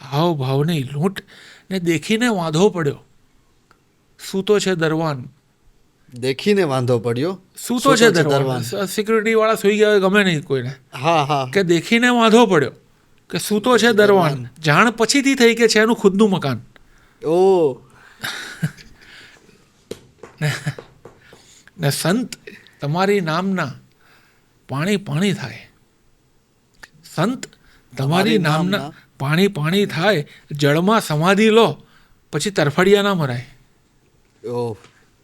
હાવ ભાવની લૂંટ. ને દેખીને વાંધો પડ્યો સૂતો છે દરવાન, દેખીને વાંધો પડ્યો સૂતો છે દરવાન. સિક્યુરિટી વાળા સુઈ ગયા હોય ગમે નહીં કોઈને, હા હા કે દેખીને વાંધો પડ્યો કે સૂતો છે દરવાન, જાણ પછીથી થઈ કે છે એનું ખુદનું મકાન. ઓ ને સંત તમારી નામના પાણી પાણી થાય, સંત તમારી નામના પાણી પાણી થાય, જળમાં સમાધિ લો પછી તરફડિયા ના મરાય. ઓ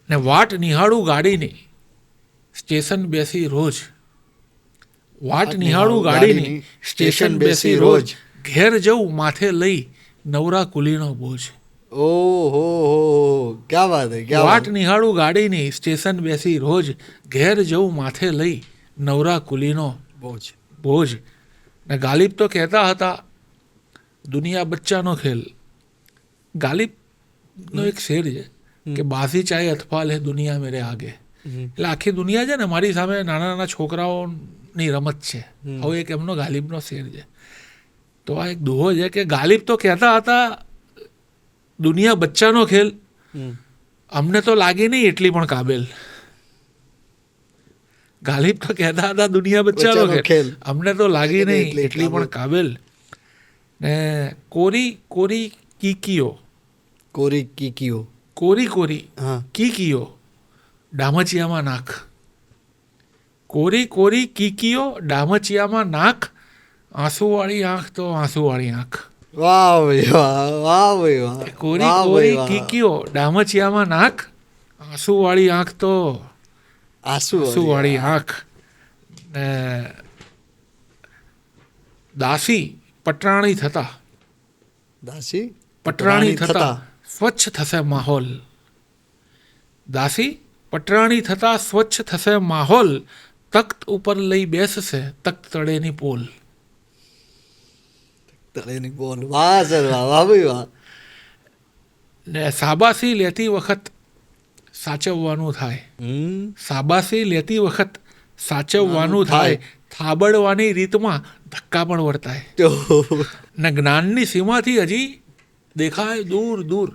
ને વાટ નિહાળું ગાડીની સ્ટેશન બેસી રોજ, વાટ નિહાળું ગાડીની સ્ટેશન બેસી રોજ, ઘેર જવું માથે લઈ નવરા કુલીનો બોજ. ઓ હો ક્યા વાત હે ક્યા વાટ નિહાળું ગાડીની સ્ટેશન બેસી રોજ, ઘેર જવું માથે લઈ નવરા કુલીનો બોજ. બોજ. ને ગાલિબ તો કહેતા હતા દુનિયા બચ્ચાનો ખેલ. ગાલિબનો એક શેર છે કે બાસી ચાહે અથફાલ હે દુનિયા મેરે આગે. એટલે આખી દુનિયા છે ને મારી સામે નાના નાના છોકરાઓની રમત છે. હવે એક એમનો ગાલિબનો શેર છે. તો આ એક દુહો છે કે ગાલિબ તો કહેતા હતા દુનિયા બચ્ચાનો ખેલ, અમને તો લાગી નહીં એટલી પણ કાબેલ. ગાલિબ તો કહેતા હતા દુનિયા બચ્ચાનો ખેલ, અમને તો લાગી નહીં એટલી પણ કાબેલ. ને કોરી કોરી કીકીઓ, કોરી કીકીઓ, કોરી કોરી હા કીકીઓ ડામચિયામાં નાખ, કોરી કોરી કીકીઓ ડામચિયામાં નાખ, આંસુવાળી આંખ તો આંસુવાળી આંખ. વાહ ભાઈ વાહ, વાહ ભાઈ વાહ, કોરી વાહ કોરી ભાઈ વાહ. કીકીઓ ડામચિયામાં નાખ, આંસુવાળી આંખ તો આંસુ આંસુવાળી આંખ. ને દાસી પટરાણી થતા, દાસી પટરાણી થતા સ્વચ્છ થશે માહોલ. દાસી પટરાણી થતાં સ્વચ્છ થશે માહોલ, તખ્ત ઉપર લઈ બેસશે તખ્ત તળેની પોલ. તળેની બોલ. વાહ સર, વાહ વાહ ભાઈ વાહ. ને સાબાસી લેતી વખત સાચવવાનું થાય. સાબાસી લેતી વખત સાચવવાનું થાય, થાબડવાની રીતમાં ધક્કા પણ વર્તાય. ને જ્ઞાનની સીમાથી હજી દેખાય દૂર દૂર,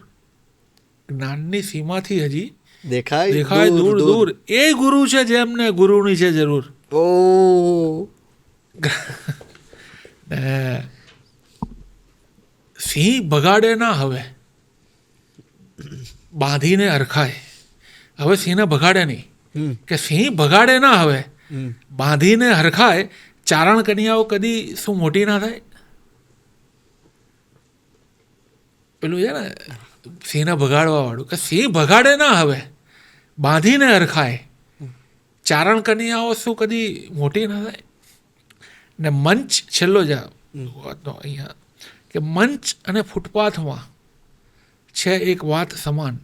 જ્ઞાનની સીમાથી હજી દેખાય દૂર દૂર, એ ગુરુ છે જેમને ગુરુની છે જરૂર. ઓ ને સિંહ ભગાડે ના હવે, બાંધીને હરખાય. હવે સિંહને ભગાડે નહીં, કે સિંહ ભગાડે ના હવે, બાંધીને હરખાય. ચારણ કન્યાઓ કદી શું મોટી ના થાય? પેલું છે ને સિંહને ભગાડવા વાળું, કે સિંહ ભગાડે ના હવે, બાંધીને હરખાય. ચારણ કન્યાઓ શું કદી મોટી ના થાય? ને મંચ છેલ્લો જ વાતનો અહીંયા, કે મંચ અને ફૂટપાથમાં છે એક વાત સમાન.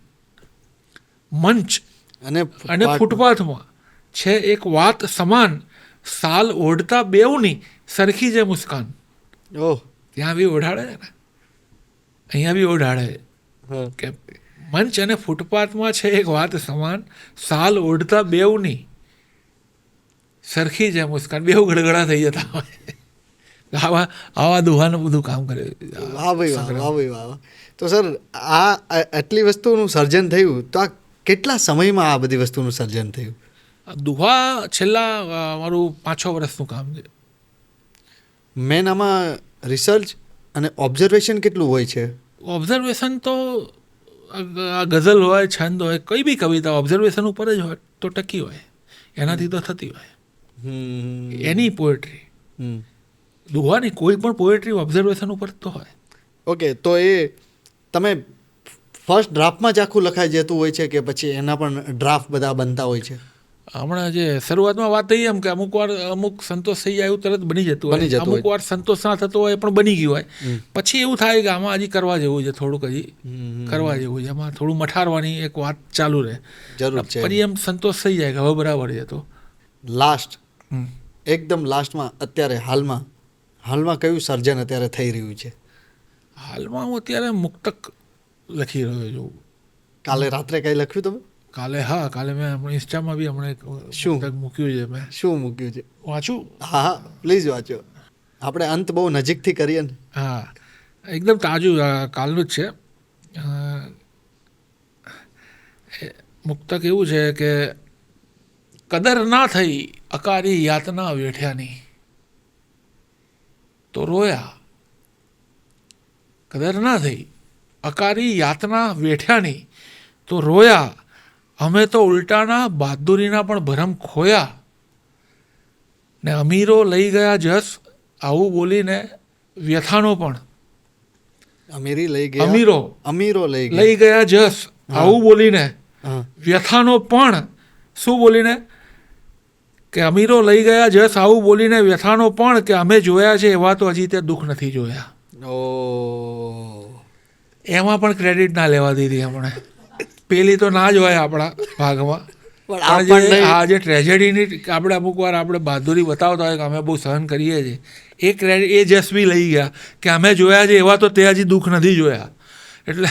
મંચ અને ફૂટપાથમાં છે એક વાત સમાન, સાલ ઓઢતા બેઉની સરખી જે મુસ્કાન. ઓહ, ત્યાં બી ઓઢાડે છે ને, અહીંયા બી ઓઢાડે કે મંચ અને ફૂટપાથમાં છે એક વાત સમાન, સાલ ઓઢતા બેઉની સરખી જે મુસ્કાન. બેઉ ગડગડા થઈ જતા હોય. આવા દુહાનું બધું કામ કરે. વાહ ભાઈ વાહ, વાહ ભાઈ વાહ. તો સર આ આટલી વસ્તુનું સર્જન થયું, તો આ કેટલા સમયમાં આ બધી વસ્તુનું સર્જન થયું? દુહા છેલ્લા મારું 5-6 વર્ષનું કામ છે. મેન આમાં રિસર્ચ અને ઓબ્ઝર્વેશન કેટલું હોય છે? ઓબ્ઝર્વેશન તો આ ગઝલ હોય, છંદ હોય, કઈ બી કવિતા ઓબ્ઝર્વેશન ઉપર જ હોય તો ટકી હોય, એનાથી તો થતી હોય. એની પોએટ્રી, દુહાની કોઈ પણ પોએટ્રી ઓબ્ઝર્વેશન ઉપર તો હોય. ઓકે, તો એ તમે ફર્સ્ટ ડ્રાફ્ટમાં જ આખું લખાઈ જતું હોય છે કે પછી એના પણ ડ્રાફ્ટ બધા બનતા હોય છે? હમણાં જે શરૂઆતમાં વાત થઈ એમ કે અમુક વાર અમુક સંતોષ થઈ જાય એવું તરત બની જતું હોય, અમુક વાર સંતોષ ના થતો હોય પણ બની ગયું હોય. પછી એવું થાય કે આમાં હજી કરવા જેવું છે, થોડુંક હજી કરવા જેવું છે, એમાં થોડું મઠારવાની એક વાત ચાલુ રહે. જરૂર છે. પછી એમ સંતોષ થઈ જાય કે હવે બરાબર છે. તો લાસ્ટ, એકદમ લાસ્ટમાં અત્યારે હાલમાં કયું સર્જન અત્યારે થઈ રહ્યું છે? હાલમાં હું અત્યારે મુક્તક લખી રહ્યો છું. કાલે રાત્રે કંઈ લખ્યું તમે? કાલે મેં હમણાં ઇન્સ્ટામાં બી હમણાં એક શું મૂક્યું છે. મેં શું મૂક્યું છે? વાંચું? હા પ્લીઝ વાંચો. આપણે અંત બહુ નજીકથી કરીએ ને. હા, એકદમ તાજું કાલનું જ છે. મુક્તક એવું છે કે કદર ના થઈ અકારી યાતના વેઠ્યાની તો રોયા. કદર ના થઈ અકારી યાતના વેઠ્યાની તો રોયા. અમે તો ઉલટાના બહાદુરીના પણ ભરમ ખોયા. ને અમીરો લઈ ગયા જસ આવું બોલીને વ્યથાનો પણ. અમીરો લઈ ગયા જસ આવું બોલીને વ્યથાનો પણ. શું બોલીને? કે અમીરો લઈ ગયા જસ આવું બોલીને વ્યથાનો પણ, કે અમે જોયા છે એવા તો હજી તે દુઃખ નથી જોયા. એમાં પણ ક્રેડિટ ના લેવા દીધી હમણે. પેલી તો ના જ હોય આપણા ભાગમાં. આ જે ટ્રેજેડીની આપણે અમુક વાર આપણે બહાદુરી બતાવતા હોય કે અમે બહુ સહન કરીએ છીએ, એ ક્રેડિટ એ જસ બી લઈ ગયા કે અમે જોયા છે એવા તો તે હજી દુઃખ નથી જોયા. એટલે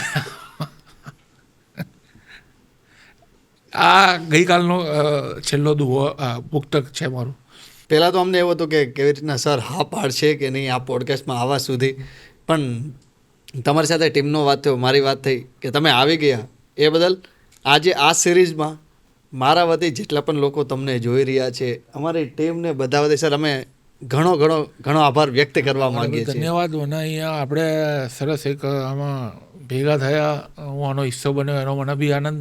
આ ગઈકાલનો છેલ્લો દુહો મુક્તક છે મારું. પહેલાં તો અમને એવું હતું કે કેવી રીતના સર હા પાડશે કે નહીં આ પોડકાસ્ટમાં આવવા સુધી, પણ તમારી સાથે ટીમનો વાત થયો, મારી વાત થઈ કે તમે આવી ગયા, એ બદલ આજે આ સિરીઝમાં મારા વતી જેટલા પણ લોકો તમને જોઈ રહ્યા છે, અમારી ટીમને બધા વતી સર અમે ઘણો આભાર વ્યક્ત કરવા માંગીએ છીએ. ધન્યવાદ. મને અહીંયા આપણે સરસ એક આમાં ભેગા થયા, હું આનો હિસ્સો બન્યો, એનો મને બી આનંદ.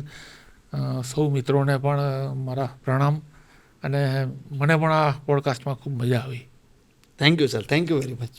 સૌ મિત્રોને પણ મારા પ્રણામ, અને મને પણ આ પોડકાસ્ટમાં ખૂબ મજા આવી. Thank you sir, thank you very much.